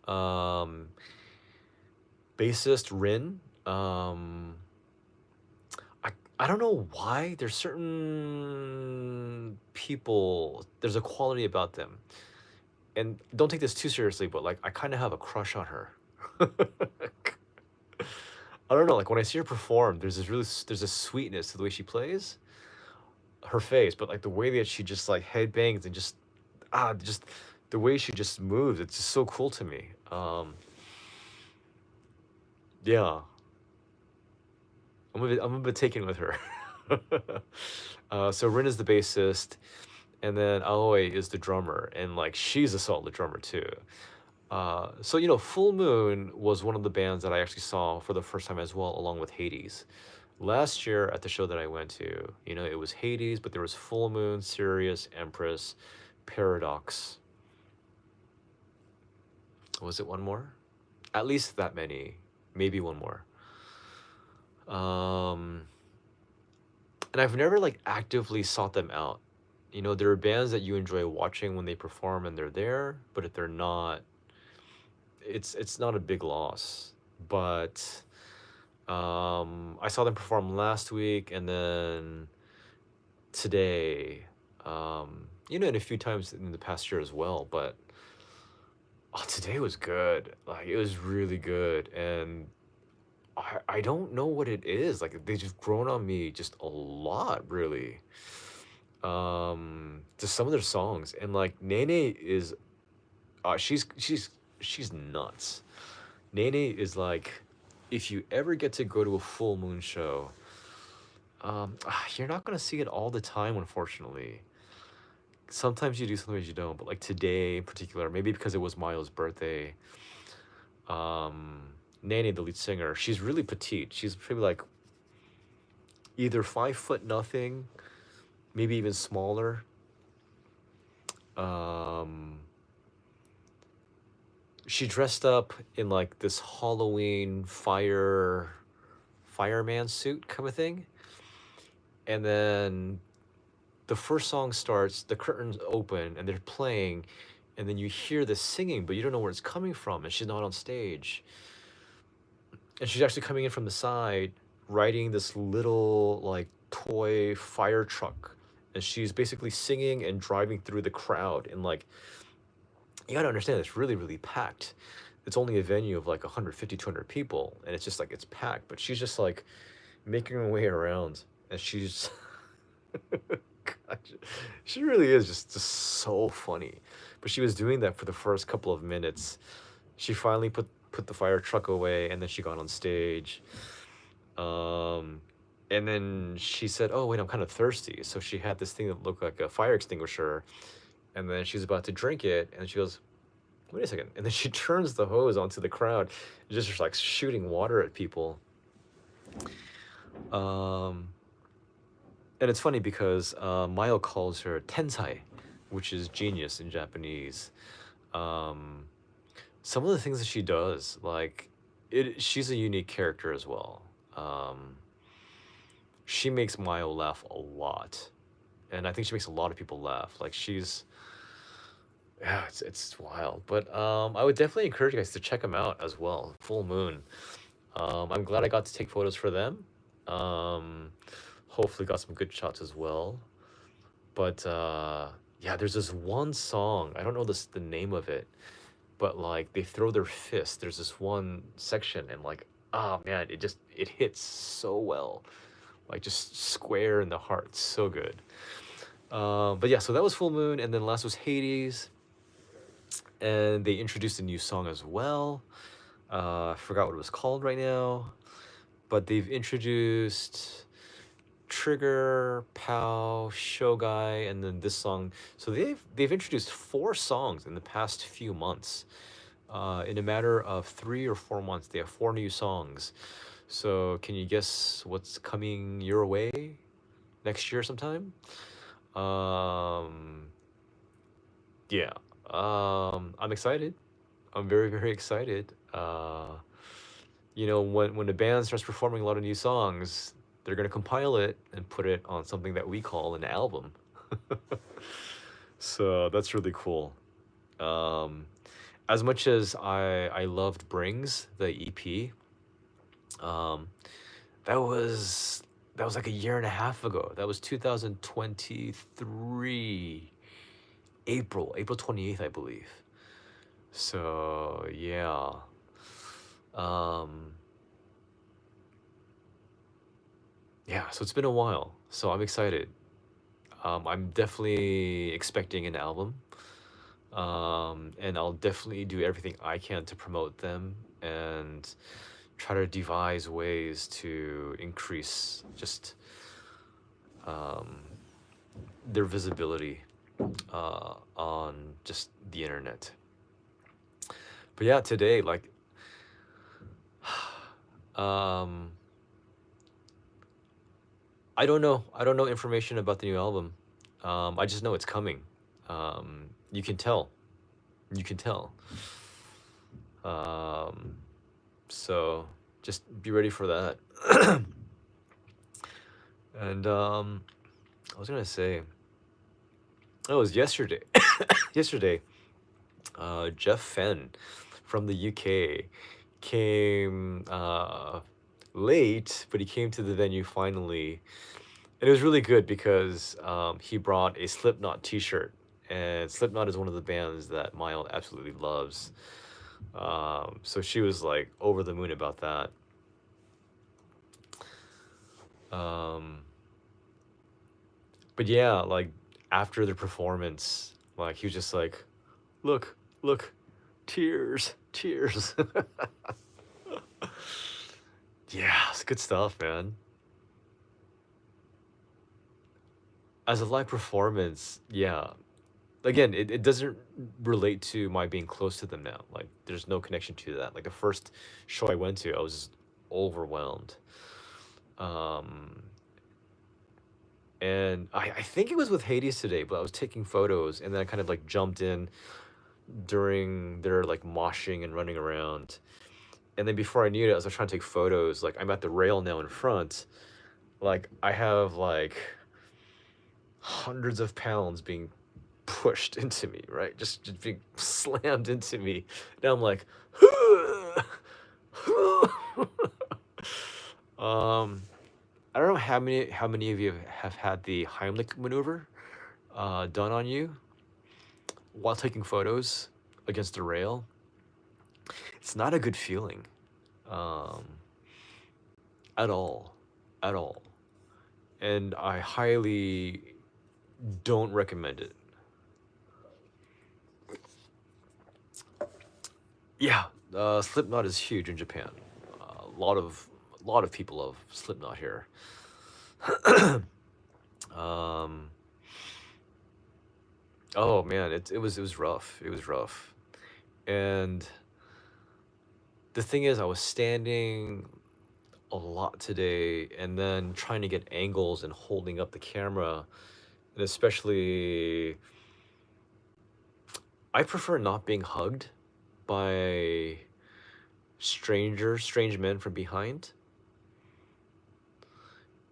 Um, Bassist Rin. I I don't know why. There's certain people. There's a quality about them, and don't take this too seriously, but like I kind of have a crush on her. I don't know. Like when I see her perform, there's a sweetness to the way she plays, her face, but like the way that she just like headbangs and just the way she just moves. It's just so cool to me. Yeah, I'm a bit taken with her. So Rin is the bassist, and then Aoi is the drummer, and like she's a solid drummer too. So Full Moon was one of the bands that I actually saw for the first time as well, along with Hades. Last year at the show that I went to, it was Hades, but there was Full Moon, Sirius, Empress, Paradox. Was it one more? At least that many, maybe one more. And I've never like actively sought them out. There are bands that you enjoy watching when they perform and they're there, but if they're not, it's not a big loss. But I saw them perform last week and then today, and a few times in the past year as well. But today was good. Like it was really good, and I don't know what it is. Like they just grown on me just a lot, really. To some of their songs, and like Nene is, she's nuts. Nene is like, if you ever get to go to a Full Moon show, you're not gonna see it all the time, unfortunately. Sometimes you do, sometimes you don't. But like today in particular, maybe because it was Mayo's birthday, Nene, the lead singer, she's really petite. She's probably like either 5 foot nothing, maybe even smaller. She dressed up in like this Halloween fireman suit kind of thing. And then the first song starts, the curtains open and they're playing, and then you hear the singing, but you don't know where it's coming from, and she's not on stage. And she's actually coming in from the side, riding this little like toy fire truck. And she's basically singing and driving through the crowd. And like, you gotta understand, it's really, really packed. It's only a venue of like 150, 200 people. And it's just like, it's packed. But she's just like making her way around. And she's, God, she really is just so funny. But she was doing that for the first couple of minutes. She finally put the fire truck away, and then she got on stage. And then she said, "Oh wait, I'm kind of thirsty." So she had this thing that looked like a fire extinguisher, and then she's about to drink it, and she goes, "Wait a second!" And then she turns the hose onto the crowd, just like shooting water at people. And it's funny because Mayo calls her tensai, which is genius in Japanese. Some of the things that she does, like she's a unique character as well. She makes Mayo laugh a lot, and I think she makes a lot of people laugh. Like yeah, it's wild. But I would definitely encourage you guys to check them out as well. Full Moon. I'm glad I got to take photos for them. Hopefully got some good shots as well. But yeah, there's this one song. I don't know the name of it, but like they throw their fist. There's this one section, and like, ah man, it hits so well, like just square in the heart. So good. But yeah, so that was Full Moon, and then last was Hades, and they introduced a new song as well. I forgot what it was called right now, but they've introduced Trigger, Pow, Shogai, and then this song. So they've introduced 4 songs in the past few months. In a matter of 3 or 4 months, they have 4 new songs. So can you guess what's coming your way next year sometime? Yeah. I'm excited. I'm very, very excited. When the band starts performing a lot of new songs, they're gonna compile it and put it on something that we call an album. So that's really cool. Um, as much as I loved Brings, the EP, um, that was that was like a year and a half ago. That was 2023, April 28th, I believe. So yeah. Um, yeah, so it's been a while. So I'm excited. I'm definitely expecting an album. And I'll definitely do everything I can to promote them and try to devise ways to increase just um, their visibility on just the internet. But yeah, today, like, um, I don't know. I don't know information about the new album. I just know it's coming. You can tell. You can tell. Um, so just be ready for that. And I was gonna say, oh, it was yesterday. Yesterday, Jeff Fenn from the UK came late, but he came to the venue finally. And it was really good because he brought a Slipknot T-shirt, and Slipknot is one of the bands that Mile absolutely loves. So she was like over the moon about that. Um, but yeah, like after the performance, like he was just like, "Look, look, tears, tears." Yeah, it's good stuff, man. As a live performance, yeah. Again, it doesn't relate to my being close to them now. Like, there's no connection to that. Like the first show I went to, I was just overwhelmed. Um, and I think it was with Hades today, but I was taking photos and then I kind of like jumped in during their like moshing and running around. And then before I knew it, as I was trying to take photos, like I'm at the rail now in front. Like I have like hundreds of pounds being pushed into me, right? Just being slammed into me. And I'm like, I don't know how many of you have had the Heimlich maneuver done on you while taking photos against the rail. It's not a good feeling, um, at all, at all, and I highly don't recommend it. Yeah, Slipknot is huge in Japan. A lot of people love Slipknot here. Um, oh man, it was rough. It was rough, and the thing is, I was standing a lot today, and then trying to get angles and holding up the camera, and especially, I prefer not being hugged by strange men from behind,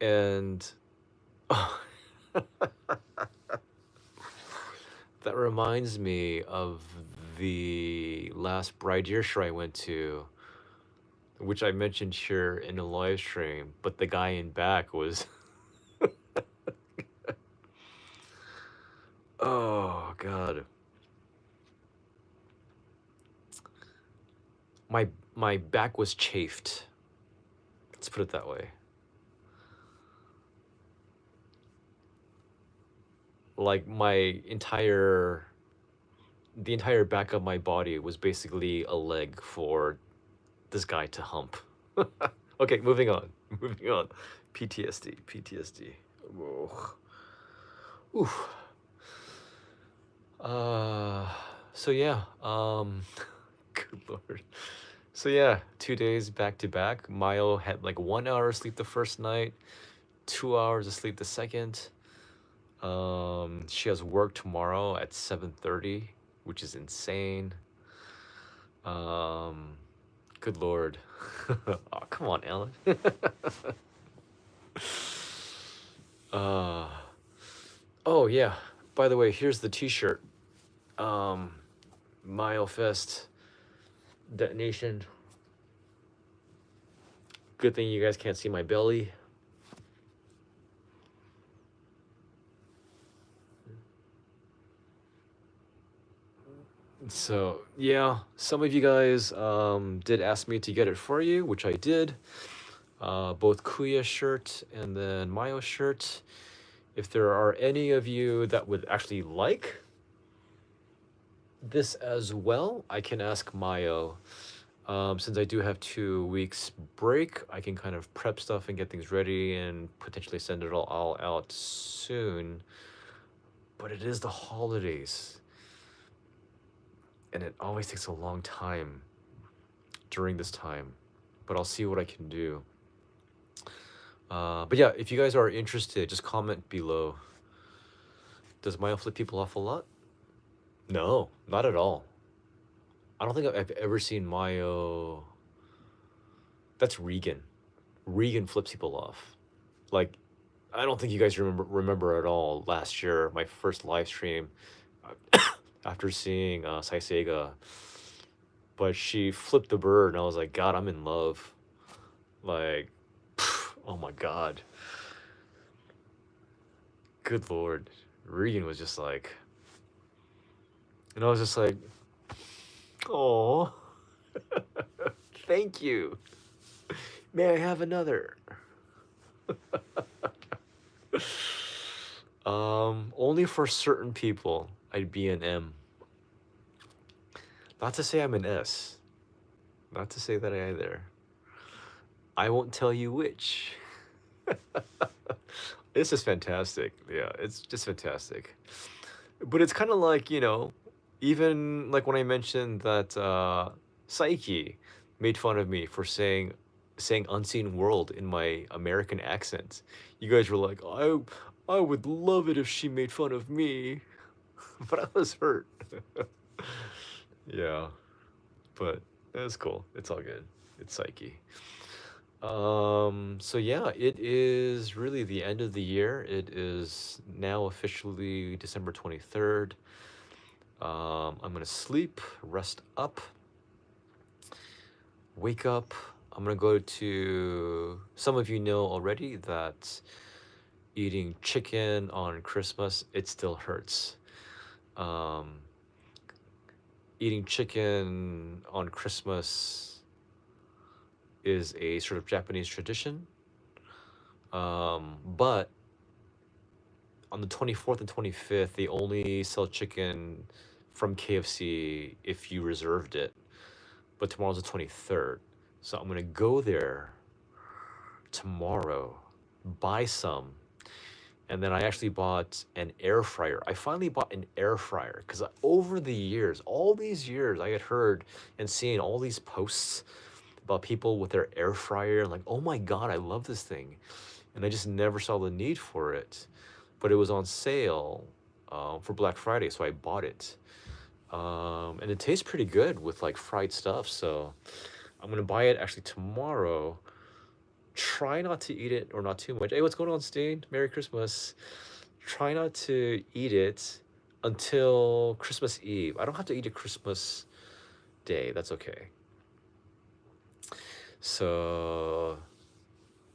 and that reminds me of the last Bride Year show I went to, which I mentioned here in a live stream, but the guy in back was, oh God, my back was chafed. Let's put it that way. Like the entire back of my body was basically a leg for this guy to hump. Okay, moving on. Moving on. PTSD. PTSD. Ugh. Oof. Uh, so yeah. Good lord. So yeah, 2 days back to back. Mayo had like 1 hour of sleep the first night, 2 hours of sleep the second. She has work tomorrow at 7:30, which is insane. Um, good lord. Oh, come on, Ellen. uh, oh yeah. By the way, here's the T-shirt. MAYOFEST detonation. Good thing you guys can't see my belly. So yeah, some of you guys did ask me to get it for you, which I did. Both Kuya shirt and then Mayo shirt. If there are any of you that would actually like this as well, I can ask Mayo. Since I do have 2 weeks break, I can kind of prep stuff and get things ready and potentially send it all out soon. But it is the holidays, and it always takes a long time during this time. But I'll see what I can do. But yeah, if you guys are interested, just comment below. Does Mayo flip people off a lot? No, not at all. I don't think I've ever seen Mayo. That's Regan. Regan flips people off. Like, I don't think you guys remember at all last year, my first live stream after seeing Saiseiga. But she flipped the bird, and I was like, God, I'm in love. Like, oh my God. Good Lord. Regan was just like, and I was just like, oh, thank you. May I have another? Only for certain people, I'd be an M. Not to say I'm an S. Not to say that either. I won't tell you which. This is fantastic. Yeah, it's just fantastic. But it's kind of like, even like when I mentioned that Saiki made fun of me for saying unseen world in my American accent. You guys were like, I would love it if she made fun of me. But I was hurt. Yeah. But it's cool. It's all good. It's Saiki. So yeah, it is really the end of the year. It is now officially December 23rd. I'm gonna sleep, rest up, wake up. I'm gonna go to, some of you know already that eating chicken on Christmas, it still hurts. Eating chicken on Christmas is a sort of Japanese tradition. But on the 24th and 25th, they only sell chicken from KFC if you reserved it. But tomorrow's the 23rd. So I'm gonna go there tomorrow, buy some. And then I actually bought an air fryer. I finally bought an air fryer because over the years, all these years, I had heard and seen all these posts about people with their air fryer. And like, oh my God, I love this thing. And I just never saw the need for it. But it was on sale for Black Friday, so I bought it. And it tastes pretty good with like fried stuff. So I'm gonna buy it actually tomorrow. Try not to eat it or not too much. Hey, what's going on, Steen? Merry Christmas. Try not to eat it until Christmas Eve. I don't have to eat it Christmas Day. That's okay. So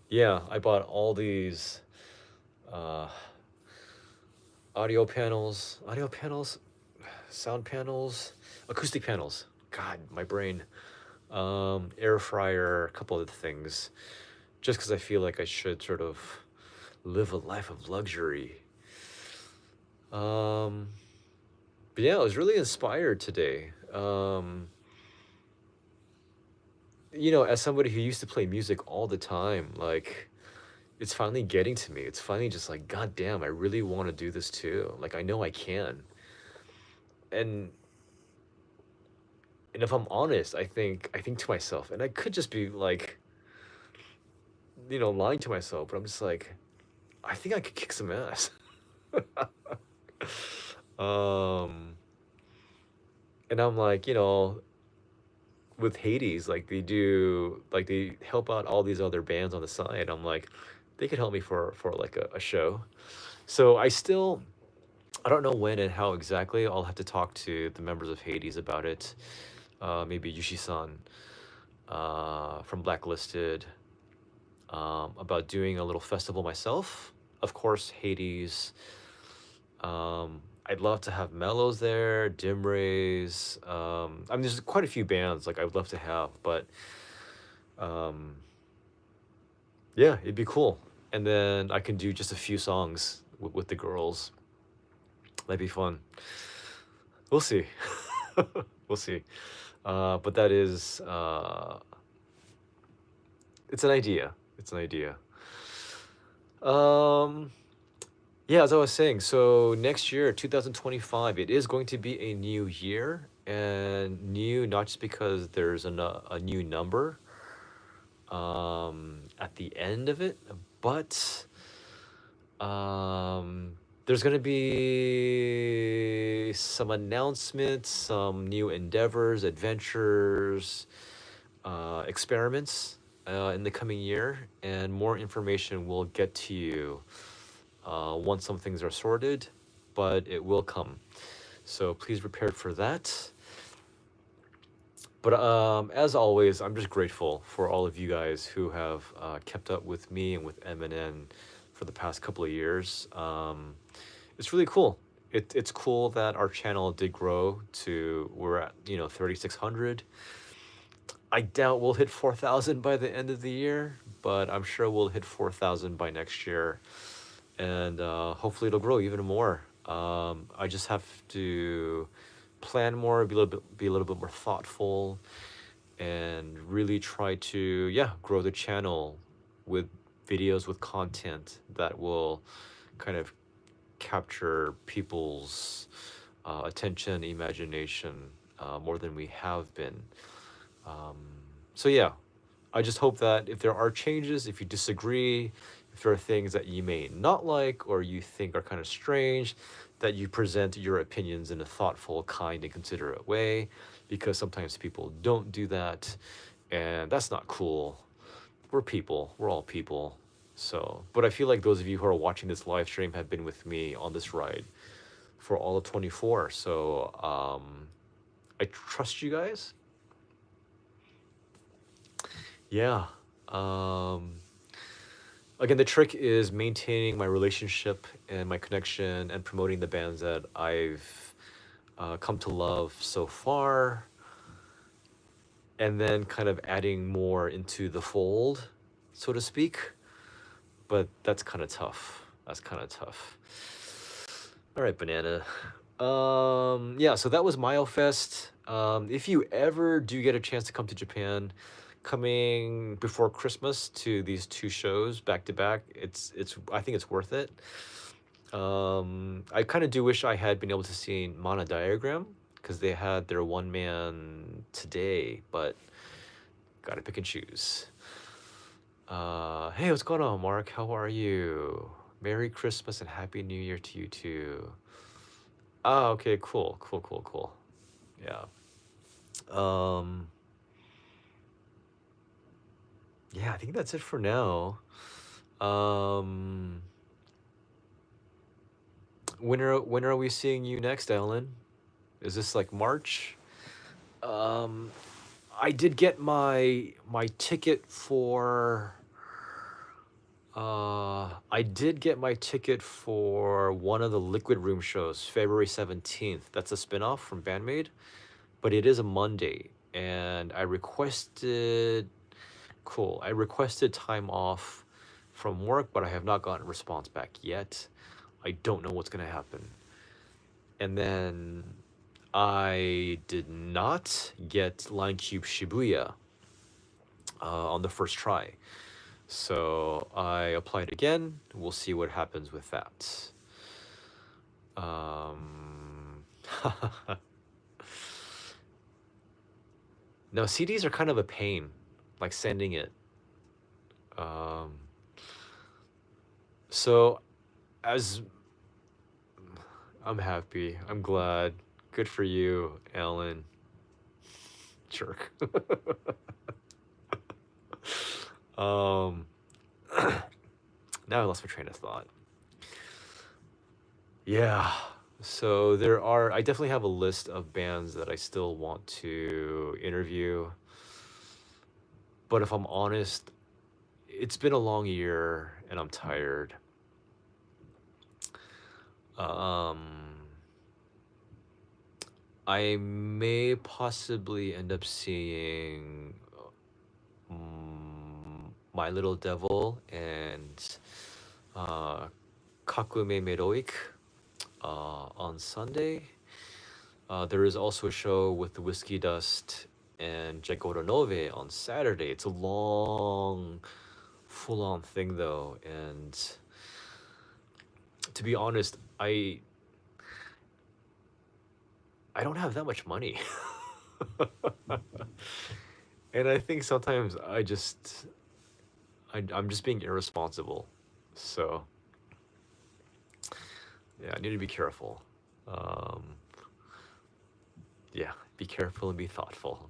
yeah, I bought all these audio panels, sound panels, acoustic panels. God, my brain. Air fryer, a couple of things. Just because I feel like I should sort of live a life of luxury. But yeah, I was really inspired today. As somebody who used to play music all the time, like, it's finally getting to me. It's finally just like, God damn, I really want to do this too. Like, I know I can. And if I'm honest, I think to myself, and I could just be like, lying to myself, but I'm just like, I think I could kick some ass. And I'm like, with Hades, like they help out all these other bands on the side. I'm like, they could help me for like a show. So I still I don't know when and how exactly. I'll have to talk to the members of Hades about it. Maybe Yushi-san from Blacklisted, about doing a little festival myself. Of course, Hades. I'd love to have Mellows there, Dim Rays. I mean, there's quite a few bands like I would love to have, but um, yeah, it'd be cool. And then I can do just a few songs with the girls. That'd be fun. We'll see. We'll see. But that is, it's an idea. It's an idea. Um, yeah, as I was saying, so next year, 2025, it is going to be a new year, and new not just because there's a new number at the end of it, but there's going to be some announcements, some new endeavors, adventures, experiments in the coming year, and more information will get to you once some things are sorted, but it will come. So please prepare for that. But as always, I'm just grateful for all of you guys who have kept up with me and with MNN for the past couple of years. It's really cool. It's cool that our channel did grow to, we're at 3,600. I doubt we'll hit 4,000 by the end of the year, but I'm sure we'll hit 4,000 by next year, and hopefully it'll grow even more. I just have to plan more, be a little bit more thoughtful, and really try to grow the channel with videos, with content that will kind of capture people's attention, imagination, more than we have been. So yeah, I just hope that if there are changes, if you disagree, if there are things that you may not like or you think are kind of strange, that you present your opinions in a thoughtful, kind, and considerate way, because sometimes people don't do that, and that's not cool. We're people, we're all people. So, but I feel like those of you who are watching this live stream have been with me on this ride for all of 24. So, I trust you guys. Yeah. Again, the trick is maintaining my relationship and my connection and promoting the bands that I've come to love so far, and then kind of adding more into the fold, so to speak. But that's kind of tough. That's kind of tough. All right, Banana. Yeah, so that was MAYOFEST. If you ever do get a chance to come to Japan, coming before Christmas to these two shows back to back, I think it's worth it. I kind of do wish I had been able to see Mana Diagram, because they had their one man today, but gotta pick and choose. Hey, what's going on, Mark? How are you? Merry Christmas and Happy New Year to you too. Ah, okay, cool, cool, cool, cool. Yeah. Yeah, I think that's it for now. When are we seeing you next, Ellen? Is this like March? I did get my ticket for I did get my ticket for one of the Liquid Room shows, February 17th. That's a spin-off from Bandmade, but it is a Monday, and I requested time off from work, but I have not gotten a response back yet. I don't know what's gonna happen. And then I did not get Line Cube Shibuya on the first try. So I applied again. We'll see what happens with that. No, CDs are kind of a pain, like sending it. So as I'm happy, I'm glad. Good for you, Alan. Jerk. Now I lost my train of thought. Yeah. So I definitely have a list of bands that I still want to interview. But if I'm honest, it's been a long year and I'm tired. Um, I may possibly end up seeing My Little Devil and uh, Kakume Meroik on Sunday. There is also a show with the Whiskey Dust and Jegoro Nove on Saturday. It's a long, full on thing though, and to be honest, I don't have that much money. And I think sometimes I'm just being irresponsible. So yeah, I need to be careful. Um, yeah, be careful and be thoughtful.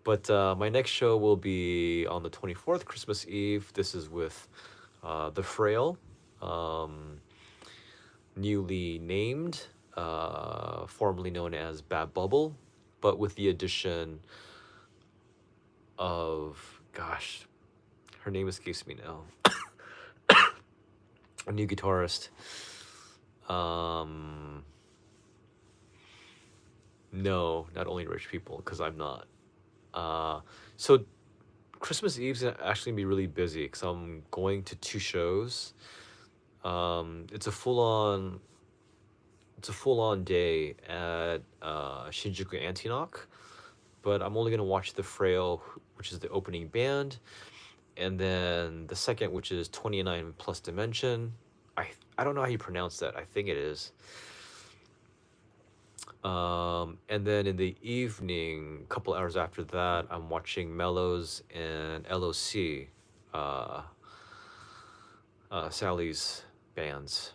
But my next show will be on the 24th, Christmas Eve. This is with The Frail, um, newly named, formerly known as Bad Bubble, but with the addition of, gosh, her name escapes me now, a new guitarist. Um, no, not only rich people, because I'm not. So Christmas Eve's actually gonna be really busy because I'm going to two shows. It's a full on day at Shinjuku Antinoch, but I'm only gonna watch The Frail, which is the opening band, and then the second, which is 29 Plus Dimension. I don't know how you pronounce that. I think it is. And then in the evening, a couple hours after that, I'm watching Mellows and LOC, uh, Sally's bands.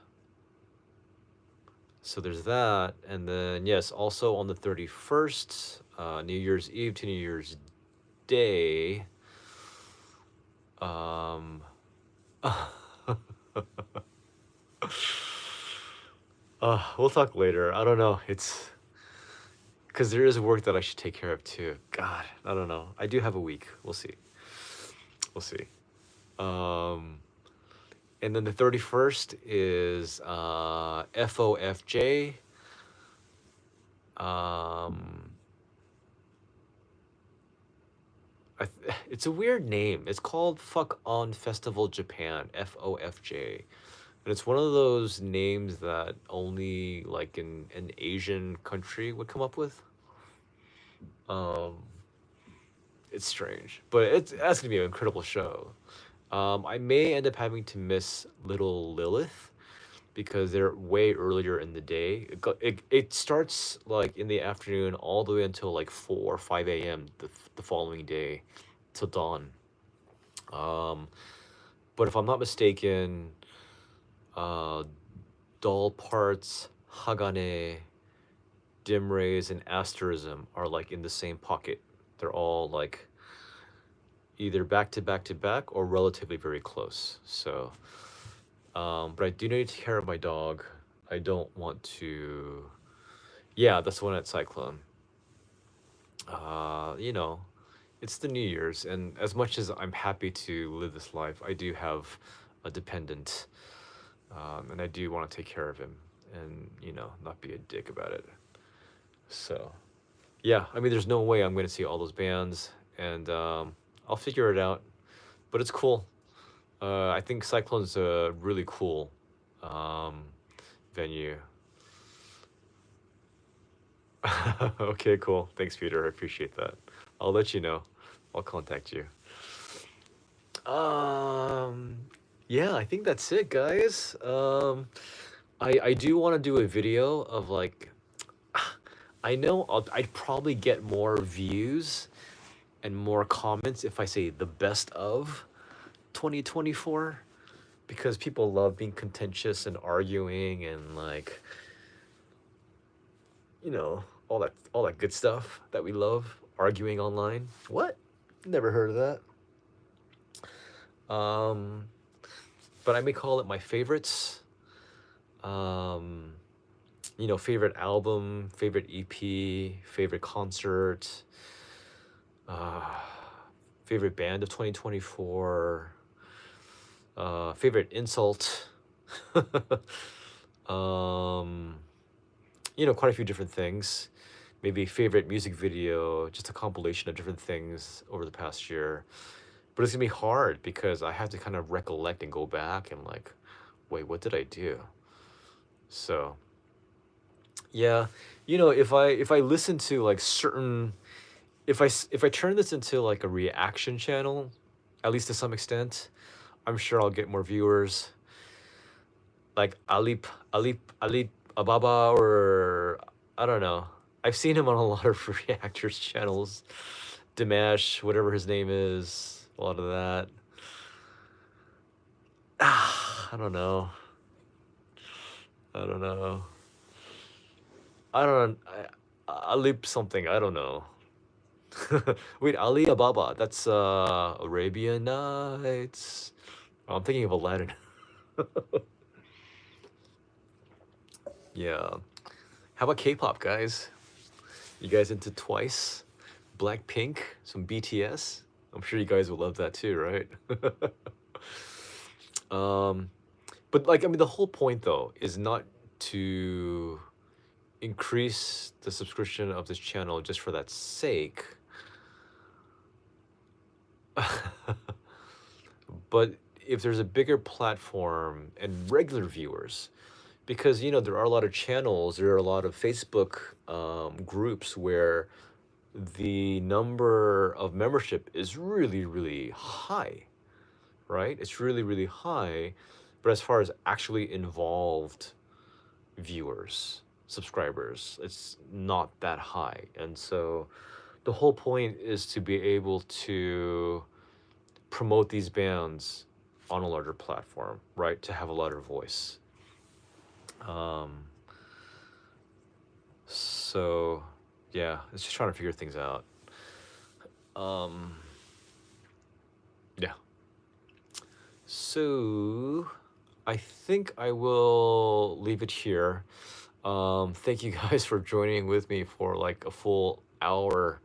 So there's that, and then yes, also on the 31st, New Year's Eve to New Year's Day. Um, we'll talk later. I don't know. It's because there is work that I should take care of too. God, I don't know. I do have a week. We'll see. We'll see. Um, and then the 31st is FOFJ. Um, it's a weird name. It's called Fuck On Festival Japan, FOFJ. And it's one of those names that only like in an Asian country would come up with. Um, it's strange, but that's gonna be an incredible show. I may end up having to miss Little Lilith because they're way earlier in the day. It starts like in the afternoon all the way until like 4 or 5 a.m. The following day till dawn. Um, but if I'm not mistaken, uh, Doll Parts, Hagane, Dim Rays, and Asterism are like in the same pocket. They're all like either back to back to back or relatively very close. So, but I do need to take care of my dog. I don't want to. Yeah, that's the one at Cyclone. You know, it's the New Year's, and as much as I'm happy to live this life, I do have a dependent, and I do want to take care of him, and not be a dick about it. So, yeah, I mean, there's no way I'm going to see all those bands, and I'll figure it out. But it's cool. I think Cyclone's a really cool um, venue. Okay, cool. Thanks, Peter. I appreciate that. I'll let you know. I'll contact you. Um, yeah, I think that's it, guys. I do want to do a video of like, I know I'd probably get more views and more comments if I say the best of 2024 because people love being contentious and arguing and like, all that good stuff that we love arguing online. What? Never heard of that. But I may call it my favorites. Um, favorite album, favorite EP, favorite concert, uh, favorite band of 2024, favorite insult. um, quite a few different things. Maybe favorite music video, just a compilation of different things over the past year. But it's gonna be hard because I have to kind of recollect and go back and like, wait, what did I do? So yeah, if I listen to like certain, if I turn this into like a reaction channel, at least to some extent, I'm sure I'll get more viewers. Like Alip Ababa, or I don't know. I've seen him on a lot of reactors channels. Dimash, whatever his name is, a lot of that. I don't know. I don't know. I don't. Alip something. I don't know. Wait, Ali Ababa. That's Arabian Nights. Oh, I'm thinking of Aladdin. Yeah. How about K-pop, guys? You guys into Twice, Blackpink, some BTS? I'm sure you guys will love that too, right? um, but like, I mean, the whole point though is not to increase the subscription of this channel just for that sake. But if there's a bigger platform and regular viewers, because there are a lot of channels, there are a lot of Facebook groups where the number of membership is really, really high, right? It's really, really high. But as far as actually involved viewers, subscribers, it's not that high. And so the whole point is to be able to promote these bands on a larger platform, right? To have a louder voice. Um, so yeah, it's just trying to figure things out. Um, yeah. So I think I will leave it here. Thank you guys for joining with me for like a full hour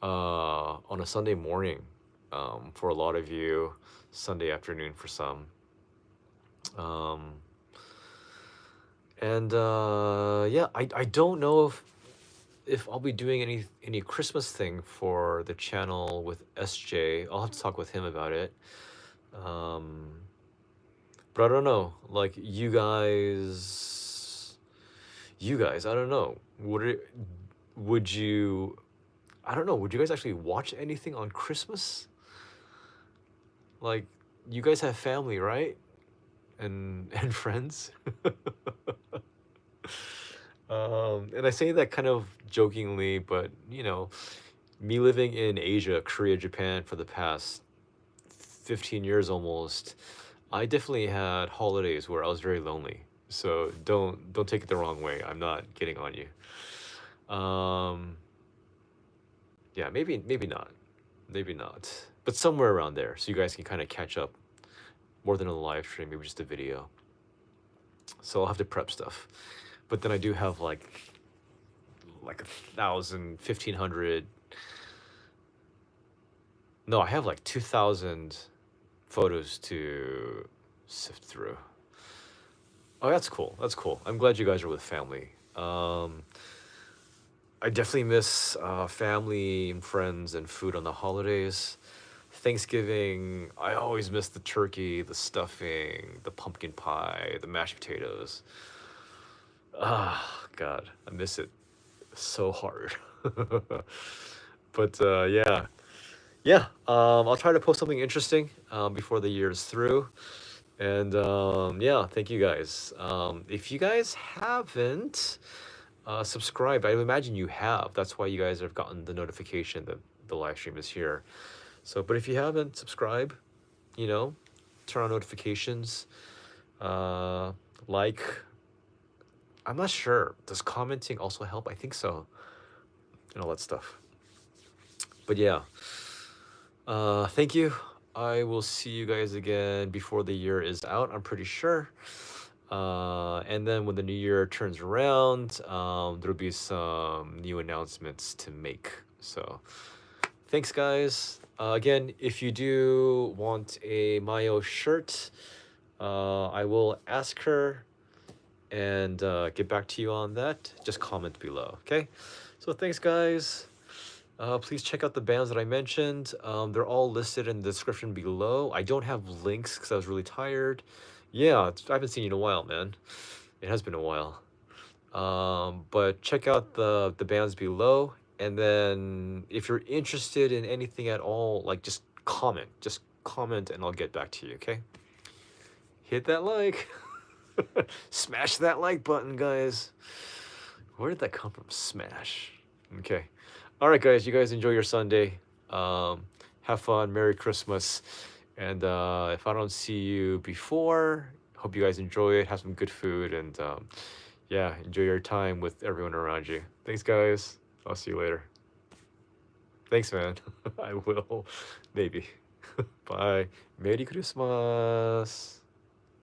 on a Sunday morning. For a lot of you, Sunday afternoon for some. Um, and yeah, I don't know if I'll be doing any Christmas thing for the channel with SJ. I'll have to talk with him about it. Um, but I don't know. Like you guys, I don't know. Would you? I don't know. Would you guys actually watch anything on Christmas? Like, you guys have family, right? And friends. And I say that kind of jokingly, but me living in Asia, Korea, Japan for the past 15 years almost, I definitely had holidays where I was very lonely. So don't take it the wrong way. I'm not getting on you. Um, yeah, maybe not. Maybe not. But somewhere around there, so you guys can kind of catch up more than a live stream, maybe just a video. So I'll have to prep stuff. But then I do have like 1,000, 1,500. No, I have like 2,000 photos to sift through. Oh, that's cool. That's cool. I'm glad you guys are with family. I definitely miss family and friends and food on the holidays. Thanksgiving, I always miss the turkey, the stuffing, the pumpkin pie, the mashed potatoes. Ah, God, I miss it so hard. But yeah, yeah. I'll try to post something interesting before the year is through. And yeah, thank you guys. If you guys haven't subscribed, I imagine you have. That's why you guys have gotten the notification that the live stream is here. So, but if you haven't, subscribe. Turn on notifications. Uh, like. I'm not sure. Does commenting also help? I think so. And all that stuff. But yeah. Thank you. I will see you guys again before the year is out, I'm pretty sure. And then when the new year turns around, there'll be some new announcements to make. So thanks, guys. Again, if you do want a Mayo shirt, I will ask her and get back to you on that. Just comment below, okay? So thanks, guys. Please check out the bands that I mentioned. They're all listed in the description below. I don't have links because I was really tired. Yeah, I haven't seen you in a while, man. It has been a while. But check out the bands below, and then if you're interested in anything at all, like just comment, and I'll get back to you. Okay? Hit that like, smash that like button, guys. Where did that come from? Smash. Okay. All right, guys. You guys enjoy your Sunday. Have fun. Merry Christmas. And if I don't see you before, hope you guys enjoy it. Have some good food, and yeah, enjoy your time with everyone around you. Thanks, guys. I'll see you later. Thanks, man. I will. Maybe. Bye. Merry Christmas.